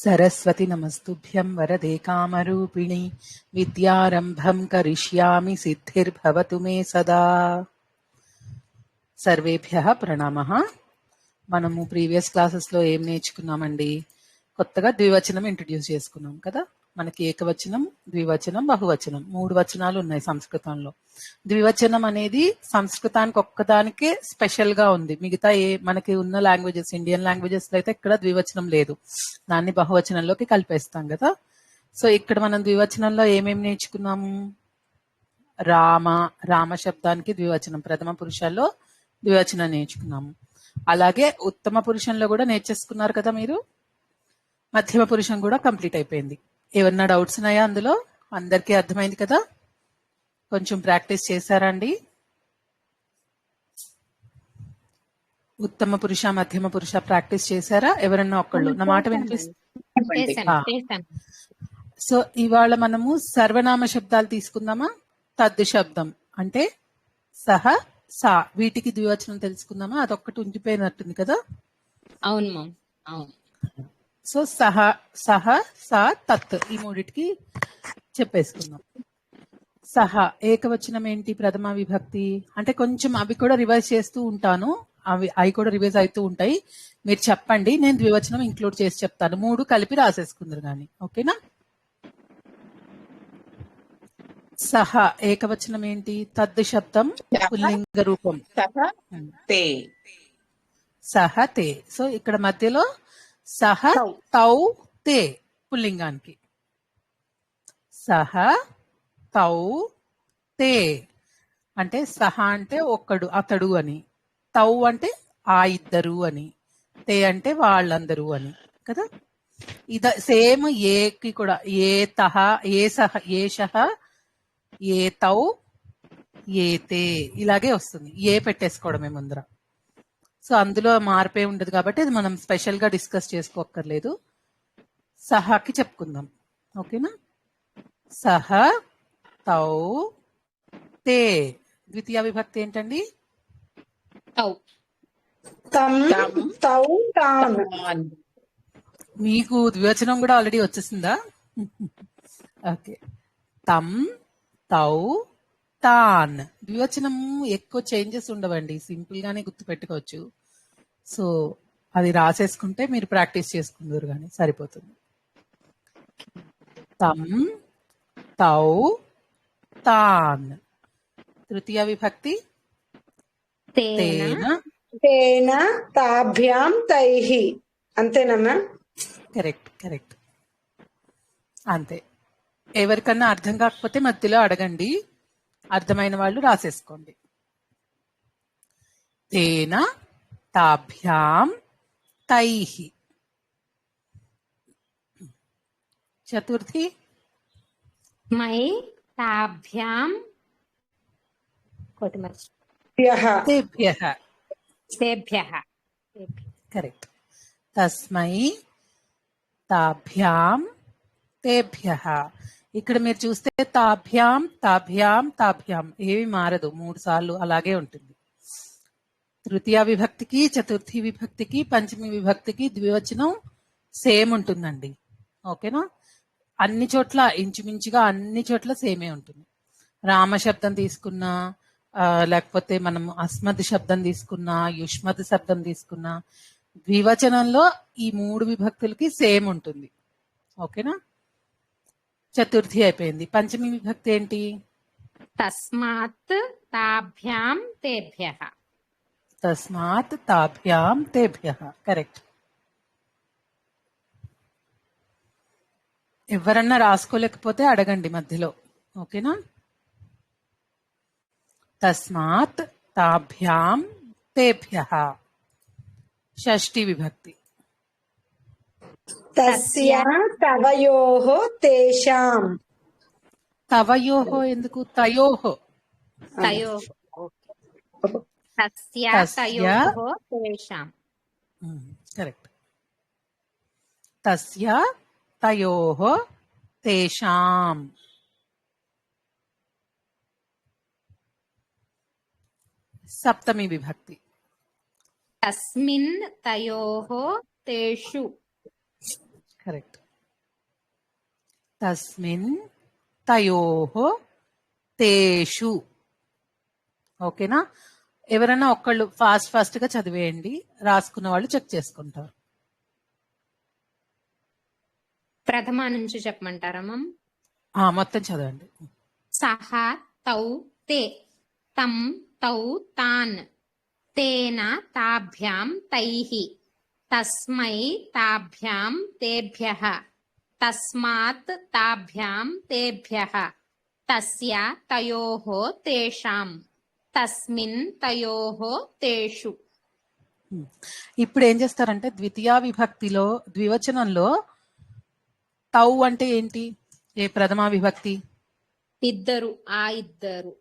सरस्वती नमस्तुभ्यं वरदे कामरूपिणि विद्यारम्भं करिष्यामि सिद्धिर्भवतु मे सदा. సర్వేభ్యః ప్రణామః. మనము ప్రీవియస్ క్లాసెస్ లో ఏం నేర్చుకున్నామండి? కొత్తగా ద్వివచనం ఇంట్రడ్యూస్ చేసుకున్నాం కదా. మనకి ఏకవచనం, ద్వివచనం, బహువచనం 3 వచనాలు ఉన్నాయి సంస్కృతంలో. ద్వివచనం అనేది సంస్కృతానికి ఒక్కదానికే స్పెషల్ గా ఉంది. మిగతా మనకి ఉన్న లాంగ్వేజెస్, ఇండియన్ లాంగ్వేజెస్ లో అయితే ఇక్కడ ద్వివచనం లేదు. దాన్ని బహువచనంలోకి కలిపేస్తాం కదా. సో ఇక్కడ మనం ద్వివచనంలో ఏమేమి నేర్చుకున్నాము? రామ శబ్దానికి ద్వివచనం, ప్రథమ పురుషాల్లో ద్వివచనం నేర్చుకున్నాము. అలాగే ఉత్తమ పురుషంలో కూడా నేర్చేసుకున్నారు కదా మీరు. మధ్యమ పురుషం కూడా కంప్లీట్ అయిపోయింది. ఏమన్నా డౌట్స్ ఉన్నాయా అందులో? అందరికీ అర్థమైంది కదా? కొంచెం ప్రాక్టీస్ చేశారండి? ఉత్తమ పురుష, మధ్యమ పురుష ప్రాక్టీస్ చేశారా? ఎవరన్నా ఒక్కళ్ళు నా మాట వినిపిస్తుంది? సో ఇవాళ మనము సర్వనామ శబ్దాలు తీసుకుందామా? తద్దు శబ్దం అంటే సహ, సా, వీటికి ద్వివచనం తెలుసుకుందామా? అదొక్కటి ఉండిపోయినట్టుంది కదా. అవును. సో సహ, సహ, సా, తత్ ఈ మూడిటికి చెప్పేసుకుందాం. సహ ఏకవచనం ఏంటి? ప్రథమ విభక్తి. అంటే కొంచెం అవి కూడా రివైజ్ చేస్తూ ఉంటాను, అవి కూడా రివైజ్ అవుతూ ఉంటాయి. మీరు చెప్పండి, నేను ద్వివచనం ఇంక్లూడ్ చేసి చెప్తాను. 3 కలిపి రాసేసుకుందరు కానీ, ఓకేనా? సహ ఏకవచనం ఏంటి? తద్దు శబ్దం పుల్లింగ రూపం సహ తే. సో ఇక్కడ మధ్యలో సహ, తౌ, తే పుల్లింగానికి. సహ, తౌ, తే అంటే సహ అంటే ఒక్కడు, అతడు అని. తౌ అంటే ఆ ఇద్దరు అని. తే అంటే వాళ్ళందరూ అని కదా. సేమ్ ఏకి కూడా ఏ తహ, ఏ సహ, ఏ షహ, ఏ తౌ, ఏ తే ఇలాగే వస్తుంది. ఏ పెట్టేసుకోవడమే ముందర. సో అందులో మార్పే ఉండదు కాబట్టి అది మనం స్పెషల్ గా డిస్కస్ చేసుకోక్కర్లేదు. సహకి చెప్పుకుందాం, ఓకేనా? సహ, తౌ, తే. ద్వితీయ విభక్తి ఏంటండి? మీకు ద్వివచనం కూడా ఆల్రెడీ వచ్చేసిందా? ఓకే. తం, తౌ, తాన్. ద్వివచనం ఎక్కువ చేంజెస్ ఉండవండి, సింపుల్ గానే గుర్తు పెట్టుకోవచ్చు. సో అది రాసేసుకుంటే మీరు ప్రాక్టీస్ చేసుకుందరు కానీ సరిపోతుంది. తం, తౌ, తాన్. తృతీయ విభక్తి తేన, తేన, తాభ్యాం, తైహి. అంతేనమ్మా? కరెక్ట్. అంతే. ఎవరికన్నా అర్థం కాకపోతే మధ్యలో అడగండి, అర్థమైన వాళ్ళు రాసేసుకోండి. తేన, తాభ్యాం, తైహి. చతుర్థి మై, తాభ్యాం, తేభ్యః. కరెక్ట్. తస్మై, తాభ్యాం, తేభ్యః. ఇక్కడ మీరు చూస్తే తాభ్యాం, తాభ్యాం, తాభ్యాం ఏమి మారదు, 3 సార్లు అలాగే ఉంటుంది. తృతీయ విభక్తికి, చతుర్థి విభక్తికి, పంచమి విభక్తికి ద్వివచనం సేమ్ ఉంటుందండి, ఓకేనా? అన్ని చోట్ల ఇంచుమించుగా అన్ని చోట్ల సేమే ఉంటుంది. రామ శబ్దం తీసుకున్నా, లేకపోతే మనం అస్మద్ శబ్దం తీసుకున్నా, యుష్మద్ శబ్దం తీసుకున్నా, ద్వివచనంలో ఈ 3 విభక్తులకి సేమ్ ఉంటుంది, ఓకేనా? చతుర్థి అయిపోయింది. పంచమి విభక్తి ఏంటి? తస్మాత్, తాభ్యాం, తేభ్యః. తస్మాత్, తాభ్యాం, తేభ్యః. కరెక్ట్. ఎవరన్నా రాసుకోలేకపోతే అడగండి మధ్యలో, ఓకేనా? తస్మాత్, తాభ్యాం, తేభ్యః. షష్ఠి విభక్తి తస్య, తవయోః, తేషాం. తవయోః ఎందుకు? తయోః. తస్య, తయోః, తేషాం. కరెక్ట్. తస్య, తయోః, తేషాం. సప్తమి విభక్తి తస్మిన్, తయోః, తేషు. కరెక్ట్. తస్మిన్ తయోః తేషు. ఓకేనా? ఎవరైనా ఒక్కళ్ళు ఫాస్ట్ గా చదివేయండి, రాసుకున్న వాళ్ళు చెక్ చేసుకుంటారు. ప్రథమ నుంచి చెప్పమంటారా మమ్? మొత్తం చదవండి. సహ తౌ తే తం తౌ తాన్ తేన తాభ్యాం తైః తస్మై తాభ్యాం తేభ్యః తస్మాత్ తాభ్యాం తేభ్యః తస్య తయోః తేషాం తస్మిన్ తయోః తేషు. ఇప్పుడు ఏం చేస్తారంటే ద్వితీయ విభక్తిలో ద్వివచనంలో తౌ అంటే ఏంటి? ఏ ప్రథమా విభక్తి? ఇద్దరు, ఆ ఇద్దరు.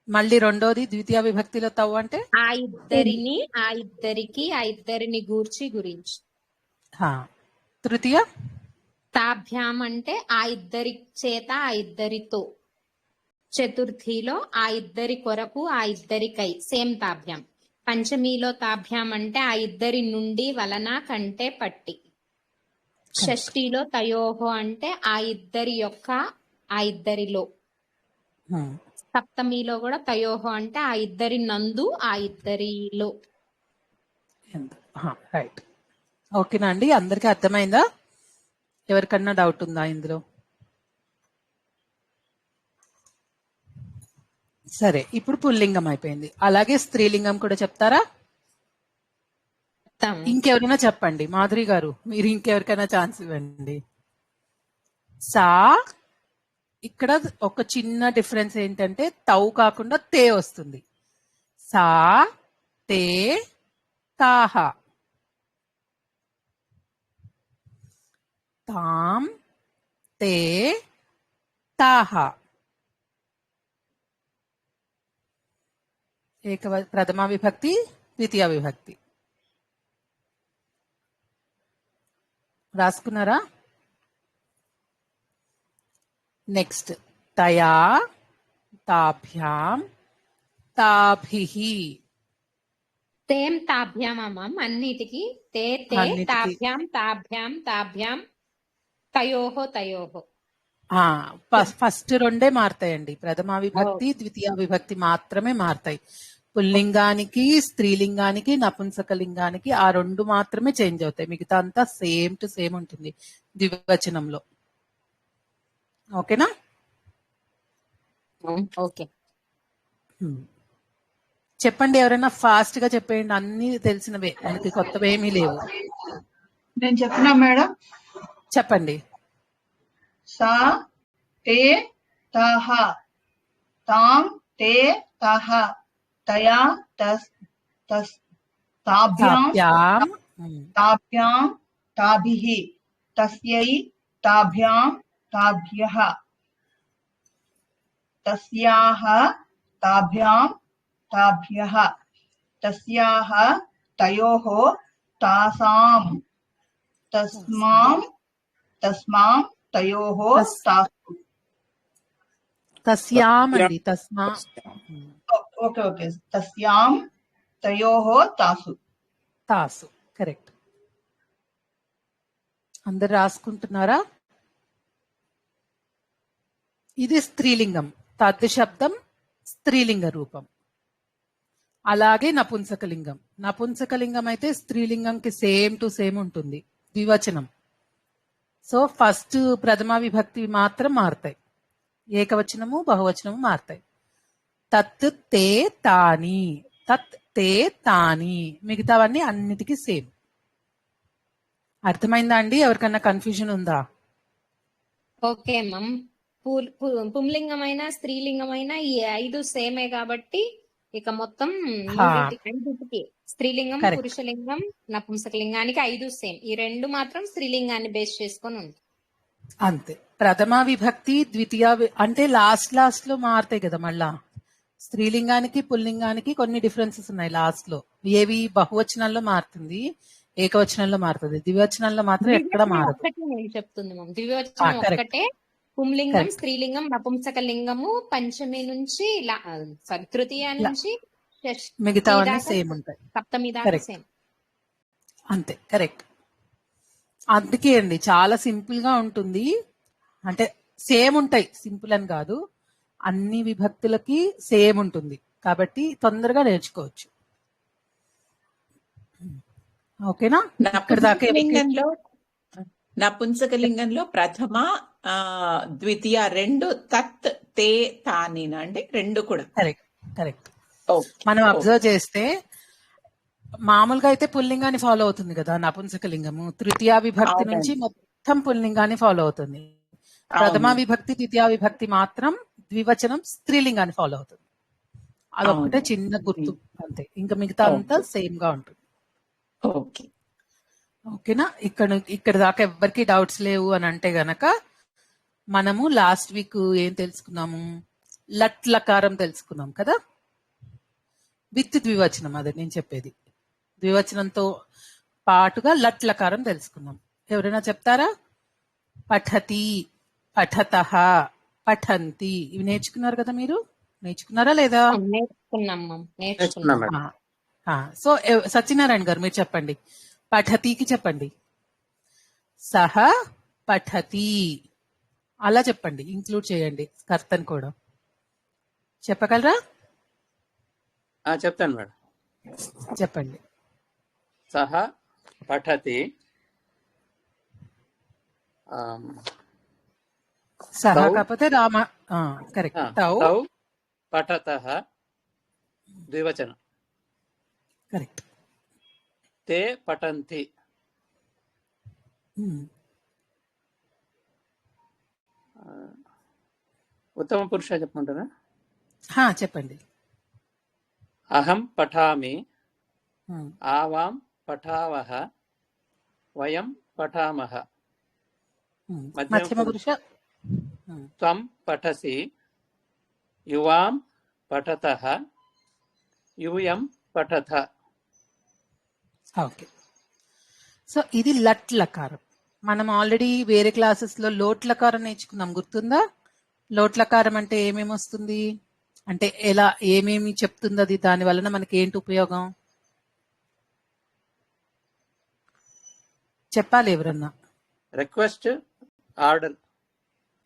మళ్ళీ రెండోది ద్వితీయ విభక్తిలో తౌ అంటే ఆ ఇద్దరిని, ఆ ఇద్దరికి, ఆ ఇద్దరిని గూర్చి గురించి. తృతీయ తాభ్యాం అంటే ఆ ఇద్దరి చేత, ఆ ఇద్దరితో. చతుర్థిలో ఆ ఇద్దరి కొరకు, ఆ ఇద్దరికై, సేమ్ తాభ్యాం. పంచమిలో తాభ్యాం అంటే ఆ ఇద్దరి నుండి, వలన, కంటే, పట్టి. షష్ఠిలో తయోహో అంటే ఆ ఇద్దరి యొక్క, ఆ ఇద్దరిలో. సప్తమిలో కూడా తయోహో అంటే ఆ ఇద్దరి నందు, ఆ ఇద్దరిలో. రైట్. ఓకేనా అండి? అందరికీ అర్థమైందా? ఎవరికన్నా డౌట్ ఉందా ఇందులో? సరే, ఇప్పుడు పుల్లింగం అయిపోయింది. అలాగే స్త్రీలింగం కూడా చెప్తారా? ఇంకెవరైనా చెప్పండి. మాధురి గారు, మీరు ఇంకెవరికైనా ఛాన్స్ ఇవ్వండి. సా, ఇక్కడ ఒక చిన్న డిఫరెన్స్ ఏంటంటే తౌ కాకుండా తే వస్తుంది. సా తే తాహ. తాం తే తాహ. ప్రథమా విభక్తి, ద్వితీయ విభక్తి. రాసుకున్నారా? నెక్స్ట్ తయా తాభ్యాం తాభిః. తేం తాభ్యాం అమ్మం అన్నిటికి. తే తే తాభ్యాం తాభ్యాం తాభ్యాం తయోహో తయోహో. ఫస్ట్ రెండే మారుతాయండి. ప్రథమా విభక్తి, ద్వితీయ విభక్తి మాత్రమే మారుతాయి. పుల్లింగానికి, స్త్రీలింగానికి, నపుంసకలింగానికి ఆ రెండు మాత్రమే చేంజ్ అవుతాయి. మిగతా అంతా సేమ్ టు సేమ్ ఉంటుంది ద్వివచనంలో. ఓకేనా? ఓకే. చెప్పండి, ఎవరైనా ఫాస్ట్ గా చెప్పేయండి. అన్ని తెలిసినవే, మనకి కొత్తవి ఏమీ లేవు. నేను చెప్పినా మేడం? చెప్పండి. సా తే తాహ తాం తే తాహ తయా తాభ్యాం తాభ్యాం తాభిః తస్యై తాభ్యాం తాభ్యః తస్యాః తాభ్యాం తాభ్యః తస్యాః తయోః తాసాం తస్మాం తయోః తాసు. తస్యాం అండి. తస్మా. Okay okay. తస్యాం తయోః తాసు. తాసు, కరెక్ట్. అందరు రాసుకుంటున్నారా? ఇది స్త్రీలింగం. తద్ శబ్దం స్త్రీలింగ రూపం. అలాగే నపుంసకలింగం. నపుంసకలింగం అయితే స్త్రీలింగంకి సేమ్ టు సేమ్ ఉంటుంది, ద్వివచనం. సో ఫస్ట్ ప్రథమ విభక్తి మాత్రం మారుతాయి, ఏకవచనము బహువచనము మారుతాయి. తత్ తే తాని, తత్ తే తాని, మిగతావన్నీ అన్నిటికీ సేమ్. అర్థమైందా అండి? ఎవరికన్నా కన్ఫ్యూజన్ ఉందా? ఓకే మమ్. పుంలింగమైన స్త్రీలింగమైన ఈ 5 సేమే కాబట్టి ఇక మొత్తం ఐదుకి స్త్రీలింగం, పురుషలింగం, నపుంసకలింగానికి 5 సేమ్. ఈ 2 మాత్రం స్త్రీలింగాన్ని బేస్ చేసుకొని ఉంది. అంతే. ప్రథమ విభక్తి ద్వితీయ అంటే లాస్ట్ లో మారుతాయి కదా. మళ్ళా స్త్రీలింగానికి పుల్లింగానికి కొన్ని డిఫరెన్సెస్ ఉన్నాయి లాస్ట్ లో. ఏవి? బహువచనాల్లో మారుతుంది, ఏకవచనంలో మారుతుంది, ద్వివచనంలో మాత్రం ఎక్కడ మారదు. నేను చెప్తుంది మమ్, ద్వివచనం ఒక్కటే. పుంలింగం, స్త్రీలింగం, నపుంసకలింగము పంచమి నుంచి తృతీయ నుంచి మిగతావన్నీ సేమ్ ఉంటాయి. సప్తమి దాకా సేమ్. అంతే, కరెక్ట్. అందుకే అండి చాలా సింపుల్ గా ఉంటుంది. అంటే సేమ్ ఉంటాయి, సింపుల్ అని కాదు, అన్ని విభక్తులకి సేమ్ ఉంటుంది కాబట్టి తొందరగా నేర్చుకోవచ్చు. ఓకేనా? ఇక్కడ దాకా నపుంసకలింగంలో నపుంసకలింగంలో ప్రథమ ద్వితీయ రెండు తత్ తే తానినా అండి, రెండు కూడా కరెక్ట్ కరెక్ట్. ఓకే మనం ఓకే అబ్జర్వ్ చేస్తే మామూలుగా అయితే పుల్లింగాన్ని ఫాలో అవుతుంది కదా నపుంసకలింగము. తృతీయ విభక్తి నుంచి అవునండి. మొత్తం పుల్లింగాన్ని ఫాలో అవుతుంది. ప్రథమ అవును విభక్తి ద్వితీయ విభక్తి మాత్రం ద్వివచనం స్త్రీలింగాన్ని ఫాలో అవుతుంది. అదొక్కటే అవును చిన్న గుర్తు అంతే, ఇంకా మిగతా అంతా ఓకే సేమ్ గా ఉంటుంది. ఓకే ఓకేనా? ఇక్కడ దాకా ఎవ్వరికి డౌట్స్ లేవు అని అంటే గనక మనము లాస్ట్ వీక్ ఏం తెలుసుకున్నాము? లట్లకారం తెలుసుకున్నాం కదా, విత్ ద్వివచనం. అదే నేను చెప్పేది, ద్వివచనంతో పాటుగా లట్లకారం తెలుసుకున్నాం. ఎవరైనా చెప్తారా? పఠతి, పఠతః, పఠంతి, ఇవి నేర్చుకున్నారు కదా మీరు? నేర్చుకున్నారా లేదా? నేర్చుకున్నాం నేర్చుకున్నాం. నేర్చుకున్నాం మేడం. సో సత్యనారాయణ గారు మీరు చెప్పండి, పఠతికి చెప్పండి. సహ పఠతి అలా చెప్పండి, ఇంక్లూడ్ చేయండి కర్తను కూడా. చెప్పగలరా? చెప్తాను మేడం. చెప్పండి. సహ పఠతి, సహ తౌ కాకపోతే రామ. కరెక్ట్. తౌ తౌ పఠతః ద్వివచనం. కరెక్ట్. తే పఠంతి. ఉత్తమ పురుష చెప్పమంటారా? చెప్పండి. అహం పఠామి, ఉమ్, ఆవాం పఠావః, వయం పఠామః. మధ్యమ మధ్యమ పురుష. పురుష. త్వం పఠసి, యువాం పఠతః, యూయం పఠథ. ఓకే. సో ఇది లట్ లకారం. మనం ఆల్రెడీ వేరే క్లాసెస్ లో లోట్ లకారం నేర్చుకున్నాం, గుర్తుందా? లోట్ లకారం అంటే ఏమేమి వస్తుంది, అంటే ఎలా ఏమేమి చెప్తుంది అది, దాని వలన మనకి ఏంటి ఉపయోగం చెప్పాలి ఎవరన్నా. రిక్వెస్ట్, ఆర్డర్,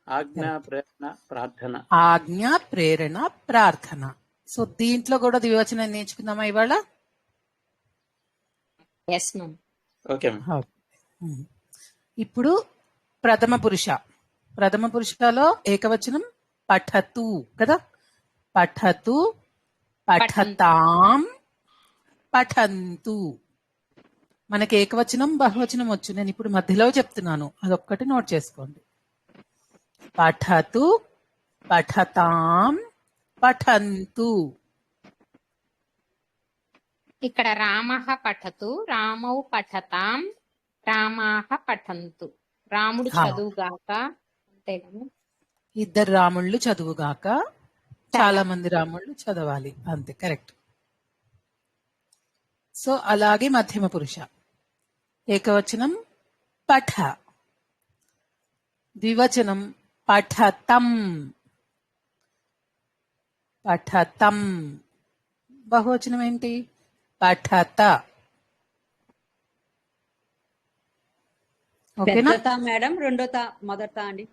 ఆజ్ఞ, ప్రేరణ, ప్రార్థన. ఆజ్ఞ, ప్రేరణ, ప్రార్థన. సో దీంట్లో కూడా ద్వివచనం నేర్చుకుందామా ఇవాళ? Yes ma'am. Okay ma'am. ఇప్పుడు ప్రథమ పురుష. ప్రథమ పురుషలో ఏకవచనం పఠతు కదా, పఠతు, పఠతాం, పఠంతు. మనకి ఏకవచనం బహువచనం వచ్చు, నేను ఇప్పుడు మధ్యలో చెప్తున్నాను, అదొక్కటి నోట్ చేసుకోండి. పఠతు, పఠతాం, పఠంతు. ఇక్కడ రామః పఠతు, రామౌ పఠతాం, రామాః పఠంతు. రాముడు చదువుగాక అంతే కదా. ఇద్దరు రాముళ్ళు చదువుగాక, చాలా మంది రాముళ్ళు చదవాలి, అంతే. కరెక్ట్. సో అలాగే మధ్యమ పురుష. ఏకవచనం పఠ, ద్వివచనం పఠతం, పఠతం. బహువచనం ఏంటి? పఠత. ఓకేనా? పెద్దత మేడం, రెండోత మొదట అండి.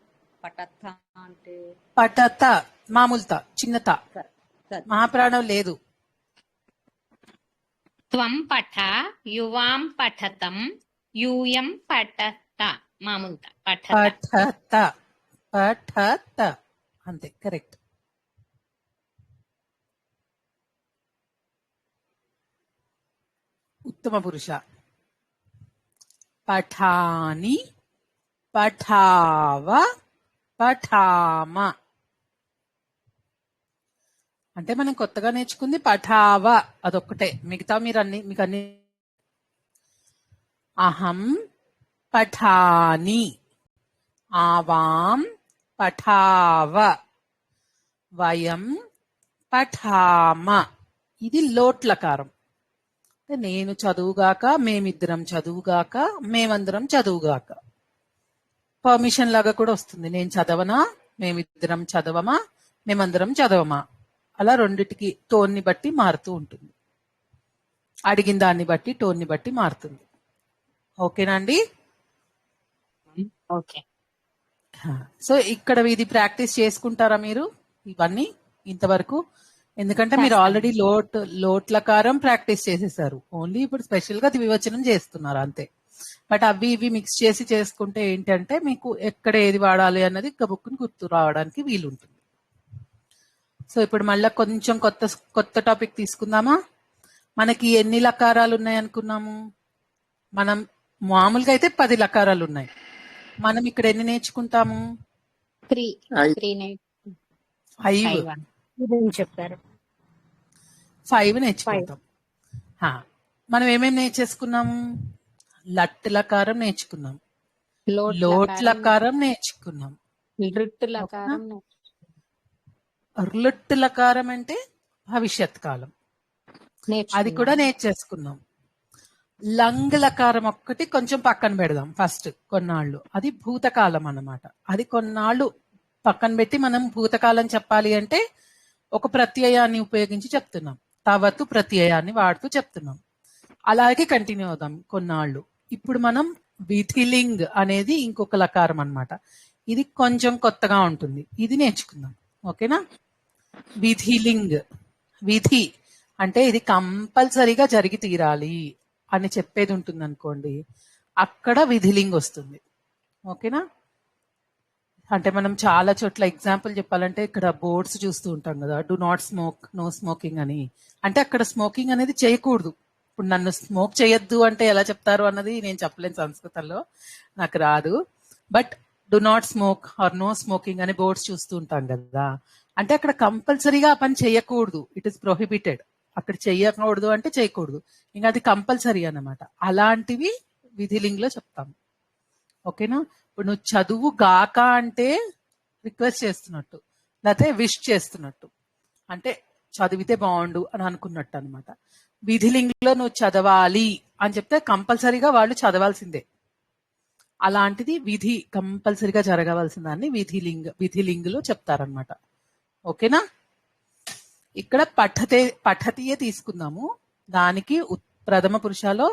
పటత అంటే పఠత మామూలుత, చిన్నత, సరే. మహాప్రాణం లేదు. త్వం పఠ, యువాం పఠతం, యూయం పఠత. మామూలుత పఠత. పఠత, పఠత, అంతే. కరెక్ట్. ఉత్తమ పురుష. పఠాని, పఠావ, పఠామ. అంటే మనం కొత్తగా నేర్చుకుంది పఠావ, అదొక్కటే. మిగతా మీకు అన్ని. అహం పఠాని, ఆవాం పఠావ, వయం పఠామ. ఇది లోట్లకారం. నేను చదువుగాక, మేమిద్దరం చదువుగాక, మేమందరం చదువుగాక. పర్మిషన్ లాగా కూడా వస్తుంది. నేను చదవనా, మేమిద్దరం చదవమా, మేమందరం చదవమా, అలా రెండిటికి టోన్ని బట్టి మారుతూ ఉంటుంది. అడిగిన దాన్ని బట్టి టోన్ని బట్టి మారుతుంది. ఓకేనా అండి? ఓకే. సో ఇక్కడ ఇది ప్రాక్టీస్ చేసుకుంటారా మీరు ఇవన్నీ ఇంతవరకు? ఎందుకంటే మీరు ఆల్రెడీ లోట్లకారం ప్రాక్టీస్ చేసేసారు. ఓన్లీ ఇప్పుడు స్పెషల్ గా ద్వివచనం చేస్తున్నారు అంతే. బట్ అవి ఇవి మిక్స్ చేసి చేసుకుంటే ఏంటంటే మీకు ఎక్కడ ఏది వాడాలి అన్నది గబుక్కుని గుర్తు రావడానికి వీలుంటుంది. సో ఇప్పుడు మళ్ళీ కొంచెం కొత్త టాపిక్ తీసుకుందామా? మనకి ఎన్ని లకారాలు ఉన్నాయి అనుకున్నాము? మనం మామూలుగా అయితే 10 లకారాలు ఉన్నాయి. మనం ఇక్కడ ఎన్ని నేర్చుకుంటాము? 5 చెప్పారు. 5 నేర్చుకుంటాం. మనం ఏమేమి నేర్చేసుకున్నాము? లట్ లకారం నేర్చుకున్నాం, లోట్ లకారం నేర్చుకున్నాం, రుట్ లకారం అంటే భవిష్యత్ కాలం, అది కూడా నేర్చేసుకున్నాం. లంగ్ లకారం ఒక్కటి కొంచెం పక్కన పెడదాం ఫస్ట్ కొన్నాళ్ళు. అది భూతకాలం అన్నమాట. అది కొన్నాళ్ళు పక్కన పెట్టి మనం భూతకాలం చెప్పాలి అంటే ఒక ప్రత్యయాన్ని ఉపయోగించి చెప్తున్నాం. తవతు ప్రత్యయాన్ని వాడుతూ చెప్తున్నాం. అలాగే కంటిన్యూ అవుదాం కొన్నాళ్ళు. ఇప్పుడు మనం విధిలింగ్ అనేది ఇంకొక లకారం అన్నమాట. ఇది కొంచెం కొత్తగా ఉంటుంది. ఇది నేర్చుకుందాం. ఓకేనా? విధిలింగ్, విధి అంటే ఇది కంపల్సరీగా జరిగి తీరాలి అని చెప్పేది ఉంటుంది అనుకోండి, అక్కడ విధిలింగ్ వస్తుంది. ఓకేనా? అంటే మనం చాలా చోట్ల ఎగ్జాంపుల్ చెప్పాలంటే ఇక్కడ బోర్డ్స్ చూస్తూ ఉంటాం కదా, do not smoke, no smoking అని. అంటే అక్కడ స్మోకింగ్ అనేది చేయకూడదు. ఇప్పుడు నన్ను స్మోక్ చేయొద్దు అంటే ఎలా చెప్తారు అన్నది నేను చెప్పలేను, సంస్కృతంలో నాకు రాదు. But do not smoke or no smoking అనే బోర్డ్స్ చూస్తూ ఉంటాం కదా. అంటే అక్కడ కంపల్సరీగా ఆ పని చేయకూడదు. It is prohibited. అక్కడ చెయ్యకూడదు అంటే చేయకూడదు, ఇంకా అది కంపల్సరీ అన్నమాట. అలాంటివి విధిలింగ్ లో చెప్తాము. ఓకేనా? ఇప్పుడు నువ్వు చదువు గాక అంటే రిక్వెస్ట్ చేస్తున్నట్టు, లేకపోతే విష్ చేస్తున్నట్టు, అంటే చదివితే బాగుండు అని అనుకున్నట్టు అనమాట. విధిలింగ్ లో నువ్వు చదవాలి అని చెప్తే కంపల్సరీగా వాళ్ళు చదవాల్సిందే. అలాంటిది విధి కంపల్సరీగా జరగవలసిందాన్ని విధిలింగ్ లో చెప్తారనమాట. ఓకేనా? ఇక్కడ పఠతియే తీసుకుందాము. దానికి ప్రథమ పురుషాలో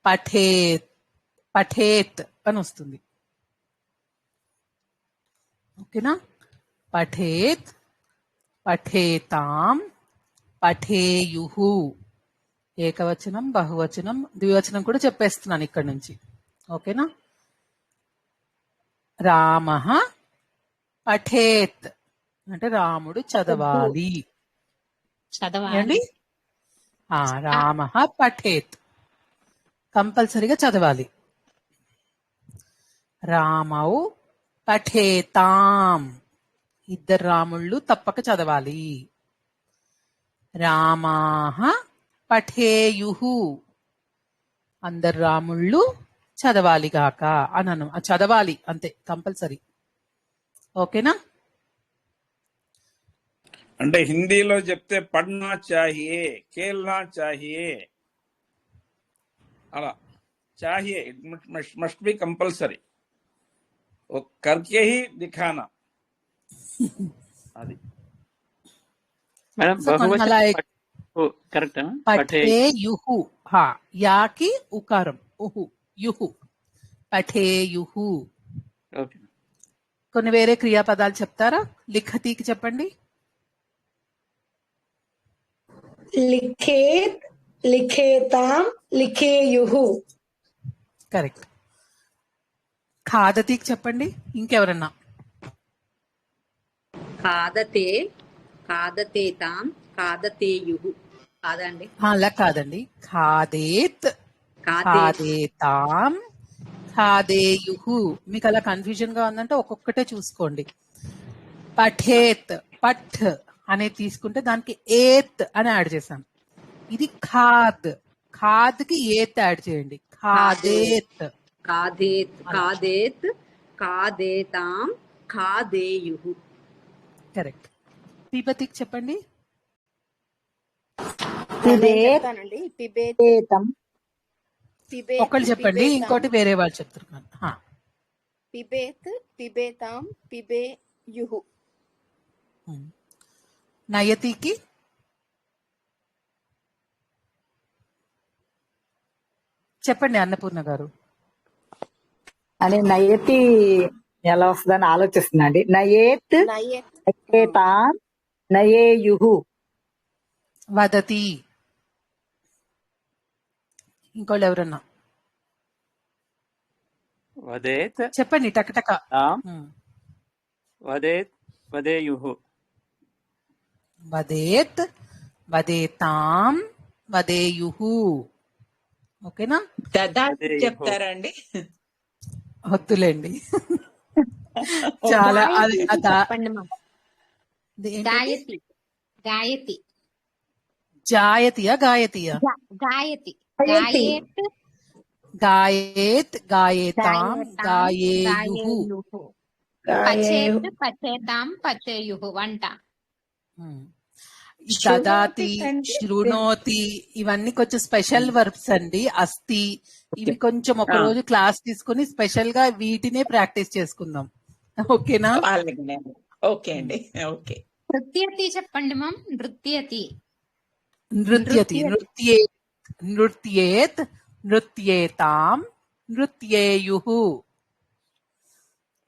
పఠేత్ అని వస్తుంది. ఓకేనా? పఠేత్, పఠేతాం, పఠేయుహు. ఏకవచనం, బహువచనం, ద్వివచనం కూడా చెప్పేస్తున్నాను ఇక్కడ నుంచి. ఓకేనా? రామః పఠేత్ అంటే రాముడు చదవాలి. చదవాలి. రామః పఠేత్ కంపల్సరీగా చదవాలి. రామౌ పఠేతాం ఇద్దరు రాముళ్ళు తప్పక చదవాలి. రామాః పఠేయుః అందరు రాముళ్ళు చదవాలి గాక అనను. చదవాలి అంతే, కంపల్సరీ. ఓకేనా? అంటే హిందీలో చెప్తే పడ్నా చాహియే, ఖేల్నా చాహియే, అలా చాహియే, ఇట్ మస్ట్ బి కంపల్సరీ, కర్కే హీ దిఖానా. అది కరెక్ట్. పఠేయుహు, యాకి ఉకారం, ఉహు, యుహు, పఠేయుహు. కొన్ని వేరే క్రియాపదాలు చెప్తారా? లిఖతీకి చెప్పండి. లిఖేత్, లిఖేతాం, లిఖేయుహు. కరెక్ట్. ఖాదతీకి చెప్పండి ఇంకెవరన్నా. ఖాదతే, ఖాదతేతాం, ఖాదతేయుహు. కాదండి, అలా కాదండి. ఖాదేత్, ఖాదేతాం, ఖాదేయుహు. మీకు అలా కన్ఫ్యూజన్ గా ఉందంటే ఒక్కొక్కటే చూసుకోండి. పఠేత్, పఠ్ అనేది తీసుకుంటే దానికి ఏత్ అని యాడ్ చేశాను. ఇది ఖాద్, ఖాద్ కి ఏత్ యాడ్ చేయండి. ఖాదేత్, ఖాదేత్, ఖాదేత్, ఖాదేతాం, ఖాదేయుహు. కరెక్ట్. పీపతికి చెప్పండి. ఒకళ్ళు చెప్పండి, ఇంకోటి వేరే వాళ్ళు చెప్తున్నారు. పిబేత్, పిబేతాం, పిబేయుహు. నయతికి చెప్పండి అన్నపూర్ణ గారు. అని నయతి ఎలా వస్తుందని ఆలోచిస్తున్నా అండి. నయేత్ నయత్ నయేతాం నయేయుహు. వదతి. ఇంకోళ్ళు ఎవరన్నా వదేత్ చెప్పండి టకటక. తాం వదేత్ వదేయుః. వదేత్ వదేతాం వదేయుహు. ఓకేనా? దదాతి చెప్తారండి. వద్దులేండి. చాలా అది గాయత్రి చెప్పండి మా. గాయతి గాయతి జాయతియా గాయతియా? గాయతి గాయతి. గాయేత్ గాయేత్ గాయేతాం గాయేయుహు. పచేత్ పచేతాం పచేయుహు. వంట. దదాతి, అంటే శృణోతి ఇవన్నీ కొంచెం స్పెషల్ వర్బ్స్ అండి. అస్తి ఇవి కొంచెం ఒక రోజు క్లాస్ తీసుకుని స్పెషల్ గా వీటినే ప్రాక్టీస్ చేసుకుందాం. ఓకేనా? అలాగే. ఓకే అండి. ఓకే. నృత్యతి చెప్పండి మామ్. నృత్యతి నృత్యతి నృత్యేత్ నృత్యేత్ నృత్యేతాం నృత్యేయుహు.